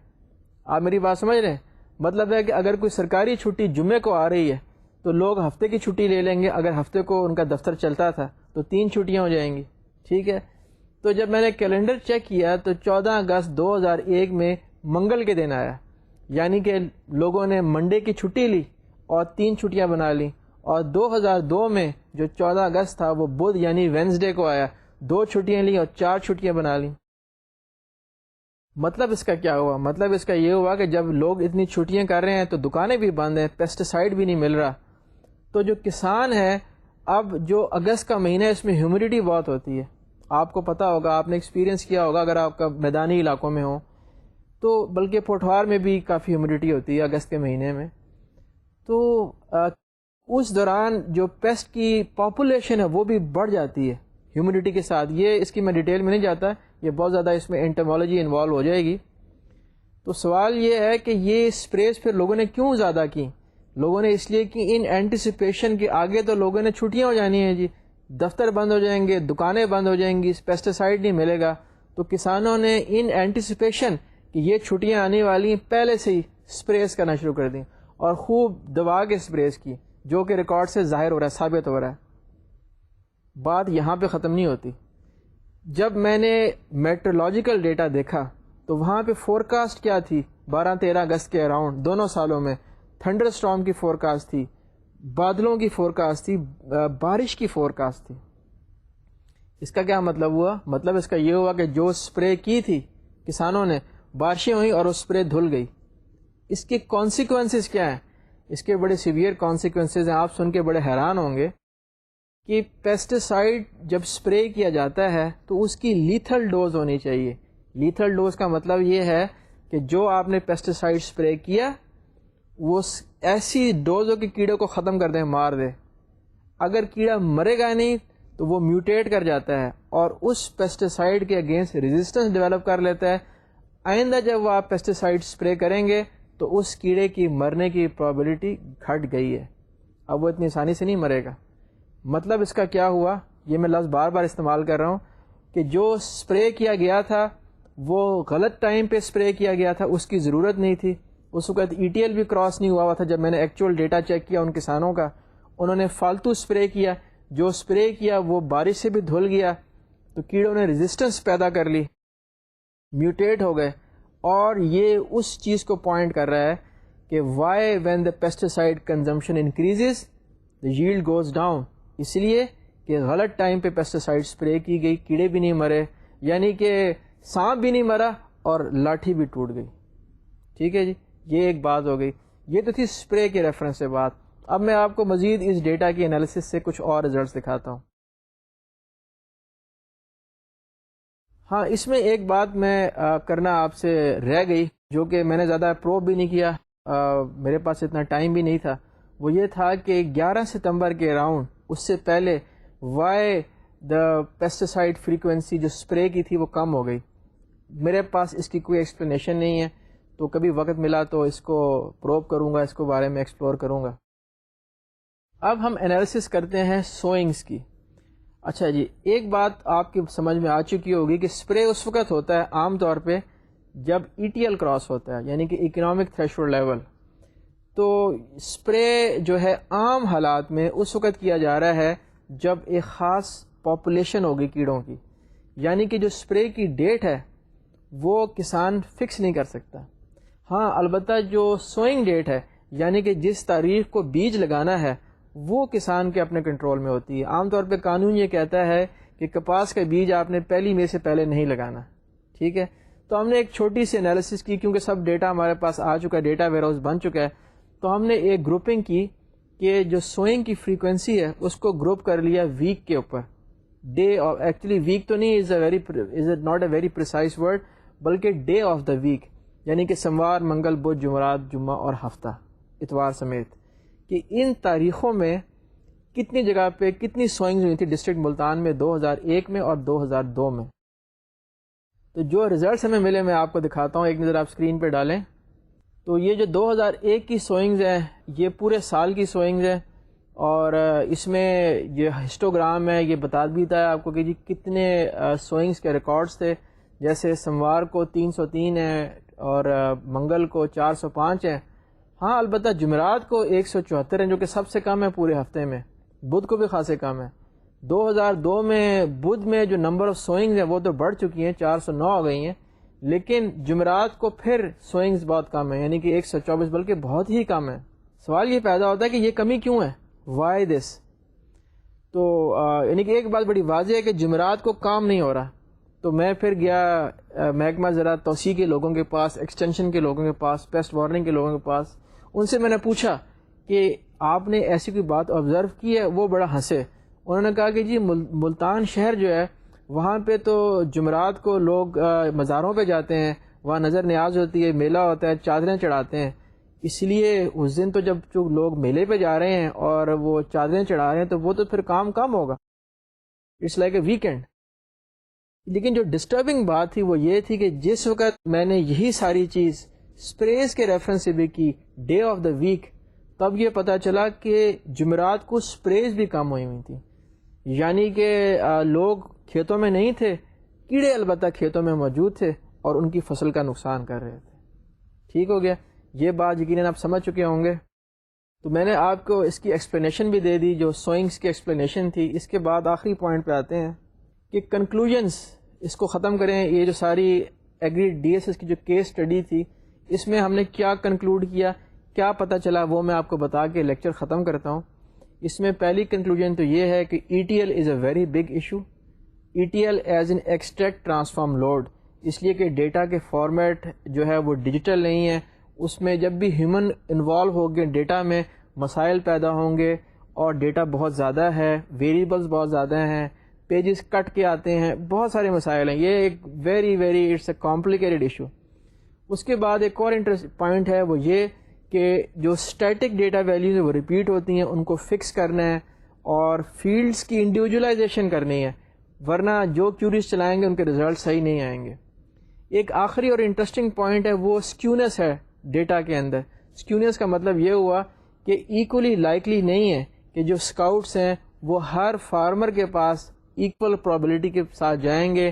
آپ میری بات سمجھ رہے ہیں؟ مطلب ہے کہ اگر کوئی سرکاری چھٹی جمعے کو آ رہی ہے تو لوگ ہفتے کی چھٹی لے لیں گے. اگر ہفتے کو ان کا دفتر چلتا تھا تو 3 چھٹیاں ہو جائیں گی. ٹھیک ہے، تو جب میں نے کیلنڈر چیک کیا تو 14 اگست 2001 میں منگل کے دن آیا، یعنی کہ لوگوں نے منڈے کی چھٹی لی اور 3 چھٹیاں بنا لیں. اور 2002 میں جو 14 اگست تھا وہ بدھ یعنی وینسڈے کو آیا، 2 چھٹیاں لیں اور 4 چھٹیاں بنا لیں. مطلب اس کا کیا ہوا؟ مطلب اس کا یہ ہوا کہ جب لوگ اتنی چھٹیاں کر رہے ہیں تو دکانیں بھی بند ہیں، پیسٹیسائڈ بھی نہیں مل رہا. تو جو کسان ہے، اب جو اگست کا مہینہ ہے اس میں ہیومیڈیٹی بہت ہوتی ہے. آپ کو پتہ ہوگا، آپ نے ایکسپیرینس کیا ہوگا اگر آپ کا میدانی علاقوں میں ہو تو، بلکہ پوٹھوار میں بھی کافی ہیومیڈیٹی ہوتی ہے اگست کے مہینے میں. تو اس دوران جو پیسٹ کی پاپولیشن ہے وہ بھی بڑھ جاتی ہے ہیومیڈیٹی کے ساتھ. یہ اس کی میں ڈیٹیل میں نہیں جاتا، یہ بہت زیادہ اس میں انٹمالوجی انوالو ہو جائے گی. تو سوال یہ ہے کہ یہ اسپریز پھر لوگوں نے کیوں زیادہ کی؟ لوگوں نے اس لیے کہ ان اینٹیسپیشن کے آگے تو لوگوں نے چھٹیاں ہو جانی ہیں جی، دفتر بند ہو جائیں گے، دکانیں بند ہو جائیں گی، پیسٹیسائڈ نہیں ملے گا. تو کسانوں نے ان اینٹیسپیشن کہ یہ چھٹیاں آنے والی ہیں پہلے سے ہی اسپریز کرنا شروع کر دیں اور خوب دبا کے اسپریز کی، جو کہ ریکارڈ سے ظاہر ہو رہا ہے، ثابت ہو رہا ہے. بات یہاں پہ ختم نہیں ہوتی. جب میں نے میٹرولوجیکل ڈیٹا دیکھا تو وہاں پہ فورکاسٹ کیا تھی 12-13 اگست کے اراؤنڈ دونوں سالوں میں؟ تھنڈر اسٹارم کی فورکاسٹ تھی، بادلوں کی فورکاسٹ تھی، بارش کی فورکاسٹ تھی. اس کا کیا مطلب ہوا؟ مطلب اس کا یہ ہوا کہ جو سپرے کی تھی کسانوں نے، بارشیں ہوئیں اور وہ سپرے دھل گئی. اس کے کانسیکوینسز کیا ہیں؟ اس کے بڑے سیویئر کانسیکوینسز ہیں. آپ سن کے بڑے حیران ہوں گے کہ پیسٹیسائڈ جب سپرے کیا جاتا ہے تو اس کی لیتھل ڈوز ہونی چاہیے. لیتھل ڈوز کا مطلب یہ ہے کہ جو آپ نے پیسٹیسائڈ سپرے کیا وہ ایسی ڈوز ہو کہ کیڑے کو ختم کر دیں، مار دے. اگر کیڑا مرے گا نہیں تو وہ میوٹیٹ کر جاتا ہے اور اس پیسٹیسائڈ کے اگینسٹ ریزسٹنس ڈیولپ کر لیتا ہے. آئندہ جب وہ آپ پیسٹیسائڈ سپرے کریں گے تو اس کیڑے کی مرنے کی پرابیلٹی گھٹ گئی ہے، اب وہ اتنی آسانی سے نہیں مرے گا. مطلب اس کا کیا ہوا؟ یہ میں لفظ بار بار استعمال کر رہا ہوں کہ جو سپرے کیا گیا تھا وہ غلط ٹائم پہ سپرے کیا گیا تھا، اس کی ضرورت نہیں تھی. اس وقت ETL بھی کراس نہیں ہوا تھا. جب میں نے ایکچوئل ڈیٹا چیک کیا ان کسانوں کا، انہوں نے فالتو سپرے کیا. جو سپرے کیا وہ بارش سے بھی دھل گیا تو کیڑوں نے ریزسٹنس پیدا کر لی، میوٹیٹ ہو گئے. اور یہ اس چیز کو پوائنٹ کر رہا ہے کہ why when the pesticide consumption increases the yield goes down. اس لیے کہ غلط ٹائم پہ پیسٹیسائڈ سپرے کی گئی، کیڑے بھی نہیں مرے، یعنی کہ سانپ بھی نہیں مرا اور لاٹھی بھی ٹوٹ گئی. ٹھیک ہے جی، یہ ایک بات ہو گئی. یہ تو تھی سپرے کے ریفرنس سے بات. اب میں آپ کو مزید اس ڈیٹا کی انالیسس سے کچھ اور ریزلٹس دکھاتا ہوں. ہاں، اس میں ایک بات میں کرنا آپ سے رہ گئی، جو کہ میں نے زیادہ پروب بھی نہیں کیا، میرے پاس اتنا ٹائم بھی نہیں تھا. وہ یہ تھا کہ 11 ستمبر کے اراؤنڈ، اس سے پہلے وائی دا پیسٹیسائڈ فریکوینسی جو سپرے کی تھی وہ کم ہو گئی. میرے پاس اس کی کوئی ایکسپلینیشن نہیں ہے، تو کبھی وقت ملا تو اس کو پروب کروں گا، اس کو بارے میں ایکسپلور کروں گا. اب ہم انالیسس کرتے ہیں سوئنگس کی. اچھا جی، ایک بات آپ کی سمجھ میں آ چکی ہوگی کہ سپرے اس وقت ہوتا ہے عام طور پہ جب ETL کراس ہوتا ہے، یعنی کہ اکنامک تھریشولڈ لیول. تو سپرے جو ہے عام حالات میں اس وقت کیا جا رہا ہے جب ایک خاص پاپولیشن ہوگی کیڑوں کی، یعنی کہ جو سپرے کی ڈیٹ ہے وہ کسان فکس نہیں کر سکتا. ہاں البتہ جو سوئنگ ڈیٹ ہے، یعنی کہ جس تاریخ کو بیج لگانا ہے، وہ کسان کے اپنے کنٹرول میں ہوتی ہے. عام طور پہ قانون یہ کہتا ہے کہ کپاس کا بیج آپ نے پہلی مئی سے پہلے نہیں لگانا. ٹھیک ہے, تو ہم نے ایک چھوٹی سی انالیسس کی, کیونکہ سب ڈیٹا ہمارے پاس آ چکا ہے, ڈیٹا ویئر ہاؤس بن چکا ہے, تو ہم نے ایک گروپنگ کی کہ جو سوئنگ کی فریکوینسی ہے اس کو گروپ کر لیا ویک کے اوپر. ڈے, ایکچولی ویک تو نہیں, is not a very precise word, بلکہ ڈے آف دا ویک, یعنی کہ سوموار, منگل, بدھ, جمعرات, جمعہ اور ہفتہ, اتوار سمیت, کہ ان تاریخوں میں کتنی جگہ پہ کتنی سوئنگز ہوئی تھی ڈسٹرکٹ ملتان میں 2001 میں اور 2002 میں. تو جو ریزلٹس ہمیں ملے میں آپ کو دکھاتا ہوں, ایک نظر آپ اسکرین پہ ڈالیں. تو یہ جو 2001 کی سوئنگز ہیں یہ پورے سال کی سوئنگز ہیں, اور اس میں یہ ہسٹوگرام ہے, یہ بتا دیتا ہے آپ کو کہ جی کتنے سوئنگز کے ریکارڈز تھے. جیسے سوموار کو 303 ہے اور منگل کو 405 ہے. ہاں البتہ جمعرات کو 174 ہیں جو کہ سب سے کم ہے پورے ہفتے میں, بدھ کو بھی خاصے کم ہے. 2002 میں بدھ میں جو نمبر آف سوئنگز ہیں وہ تو بڑھ چکی ہیں, 409 ہو گئی ہیں, لیکن جمعرات کو پھر سوئنگز بہت کم ہیں, یعنی کہ 124, بلکہ بہت ہی کم ہے. سوال یہ پیدا ہوتا ہے کہ یہ کمی کیوں ہے, وائی دس. تو یعنی کہ ایک بات بڑی واضح ہے کہ جمعرات کو کام نہیں ہو رہا. تو میں پھر گیا محکمہ زراعت توسیع کے لوگوں کے پاس, ایکسٹینشن کے لوگوں کے پاس, پیسٹ وارننگ کے لوگوں کے پاس. ان سے میں نے پوچھا کہ آپ نے ایسی کوئی بات آبزرو کی ہے. وہ بڑا ہنسے. انہوں نے کہا کہ جی ملتان شہر جو ہے وہاں پہ تو جمعرات کو لوگ مزاروں پہ جاتے ہیں, وہاں نظر نیاز ہوتی ہے, میلہ ہوتا ہے, چادریں چڑھاتے ہیں, اس لیے اس دن تو جب جو لوگ میلے پہ جا رہے ہیں اور وہ چادریں چڑھا رہے ہیں تو وہ تو پھر کام کم ہوگا, اٹس لائک اے ویکینڈ. لیکن جو ڈسٹربنگ بات تھی وہ یہ تھی کہ جس وقت میں نے یہی ساری چیز اسپریز کے ریفرنس سے بھی کی, ڈے آف دا ویک, تب یہ پتہ چلا کہ جمعرات کو اسپریز بھی کم ہوئی تھی. یعنی کہ لوگ کھیتوں میں نہیں تھے, کیڑے البتہ کھیتوں میں موجود تھے اور ان کی فصل کا نقصان کر رہے تھے. ٹھیک ہو گیا, یہ بات یقیناً آپ سمجھ چکے ہوں گے. تو میں نے آپ کو اس کی ایکسپلینیشن بھی دے دی جو سوئنگس کی ایکسپلینیشن تھی. اس کے بعد آخری پوائنٹ پہ آتے ہیں کہ کنکلوژنس, اس کو ختم کریں. یہ جو ساری ایگری ڈی ایس ایس کی جو کیس اسٹڈی تھی اس میں ہم نے کیا کنکلوڈ کیا, کیا پتہ چلا, وہ میں آپ کو بتا کے لیکچر ختم کرتا ہوں. اس میں پہلی کنکلوژن تو یہ ہے کہ E T L is a very big issue. E T L as in extract transform load, اس لیے کہ ڈیٹا کے فارمیٹ جو ہے وہ ڈیجیٹل نہیں ہے. اس میں جب بھی ہیومن انوالو ہو گئے ڈیٹا میں مسائل پیدا ہوں گے, اور ڈیٹا بہت زیادہ ہے, ویریبلز بہت زیادہ ہیں, پیجز کٹ کے آتے ہیں, بہت سارے مسائل ہیں. یہ ایک very it's a complicated issue. اس کے بعد ایک اور پوائنٹ ہے وہ یہ کہ جو اسٹیٹک ڈیٹا ویلیوز ہیں وہ ریپیٹ ہوتی ہیں, ان کو فکس کرنا ہے اور فیلڈز کی انڈیویجولائزیشن کرنی ہے, ورنہ جو کیوریز چلائیں گے ان کے رزلٹ صحیح نہیں آئیں گے. ایک آخری اور انٹرسٹنگ پوائنٹ ہے وہ سکیونس ہے ڈیٹا کے اندر. سکیونس کا مطلب یہ ہوا کہ ایکولی لائکلی نہیں ہے کہ جو اسکاؤٹس ہیں وہ ہر فارمر کے پاس ایکول پرابلٹی کے ساتھ جائیں گے.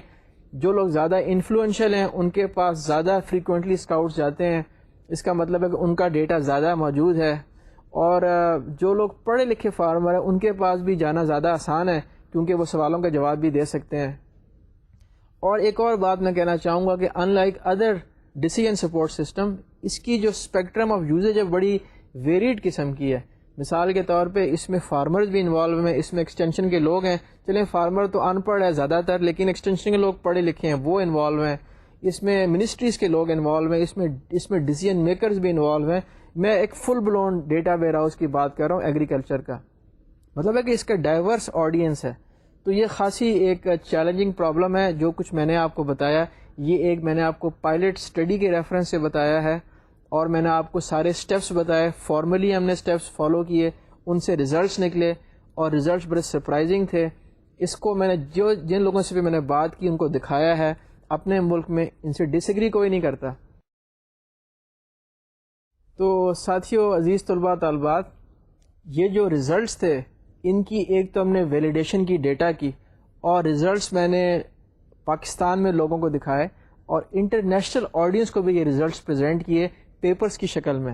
جو لوگ زیادہ انفلوئنشل ہیں ان کے پاس زیادہ فریکوینٹلی اسکاؤٹس جاتے ہیں, اس کا مطلب ہے کہ ان کا ڈیٹا زیادہ موجود ہے. اور جو لوگ پڑھے لکھے فارمر ہیں ان کے پاس بھی جانا زیادہ آسان ہے کیونکہ وہ سوالوں کا جواب بھی دے سکتے ہیں. اور ایک اور بات میں کہنا چاہوں گا کہ unlike other decision support system, اس کی جو اسپیکٹرم آف یوزیج ہے بڑی ویریڈ قسم کی ہے. مثال کے طور پہ اس میں فارمرز بھی انوالو ہیں, اس میں ایکسٹینشن کے لوگ ہیں. چلیں فارمر تو ان پڑھ ہے زیادہ تر, لیکن ایکسٹینشن کے لوگ پڑھے لکھے ہیں وہ انوالو ہیں. اس میں منسٹریز کے لوگ انوالو ہیں, اس میں ڈیسیژن میکرز بھی انوالو ہیں. میں ایک full blown data warehouse کی بات کر رہا ہوں ایگریکلچر کا, مطلب ہے کہ اس کا ڈائیورس آڈینس ہے. تو یہ خاصی ایک چیلنجنگ پرابلم ہے. جو کچھ میں نے آپ کو بتایا یہ ایک میں نے آپ کو پائلٹ اسٹڈی کے ریفرنس سے بتایا ہے, اور میں نے آپ کو سارے اسٹیپس بتائے. فارملی ہم نے اسٹیپس فالو کیے, ان سے ریزلٹس نکلے اور ریزلٹس بڑے سرپرائزنگ تھے. اس کو میں نے جن لوگوں سے بھی میں نے بات کی ان کو دکھایا ہے. اپنے ملک میں ان سے ڈس ایگری کوئی نہیں کرتا. تو ساتھیوں, عزیز طلباء طالبات, یہ جو ریزلٹس تھے ان کی ایک تو ہم نے ویلیڈیشن کی ڈیٹا کی, اور ریزلٹس میں نے پاکستان میں لوگوں کو دکھائے اور انٹرنیشنل آڈینس کو بھی یہ ریزلٹس پریزنٹ کیے پیپرز کی شکل میں.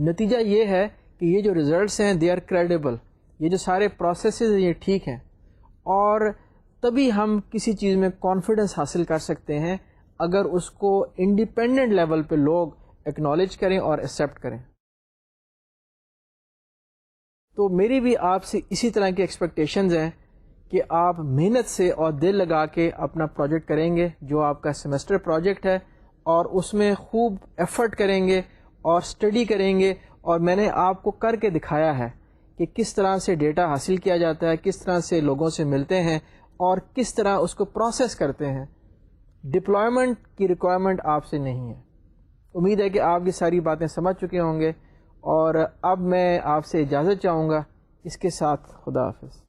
نتیجہ یہ ہے کہ یہ جو ریزلٹس ہیں دے آر کریڈیبل, یہ جو سارے پروسیسز ہیں یہ ٹھیک ہیں, اور تبھی ہم کسی چیز میں کانفیڈنس حاصل کر سکتے ہیں اگر اس کو انڈیپینڈنٹ لیول پہ لوگ ایکنالج کریں اور ایکسیپٹ کریں. تو میری بھی آپ سے اسی طرح کی ایکسپیکٹیشنز ہیں کہ آپ محنت سے اور دل لگا کے اپنا پروجیکٹ کریں گے جو آپ کا سیمسٹر پروجیکٹ ہے، اور اس میں خوب ایفرٹ کریں گے اور اسٹڈی کریں گے، اور میں نے آپ کو کر کے دکھایا ہے کہ کس طرح سے ڈیٹا حاصل کیا جاتا ہے، کس طرح سے لوگوں سے ملتے ہیں اور کس طرح اس کو پروسیس کرتے ہیں. ڈپلائمنٹ کی ریکوائرمنٹ آپ سے نہیں ہے. امید ہے کہ آپ یہ ساری باتیں سمجھ چکے ہوں گے، اور اب میں آپ سے اجازت چاہوں گا. اس کے ساتھ خدا حافظ.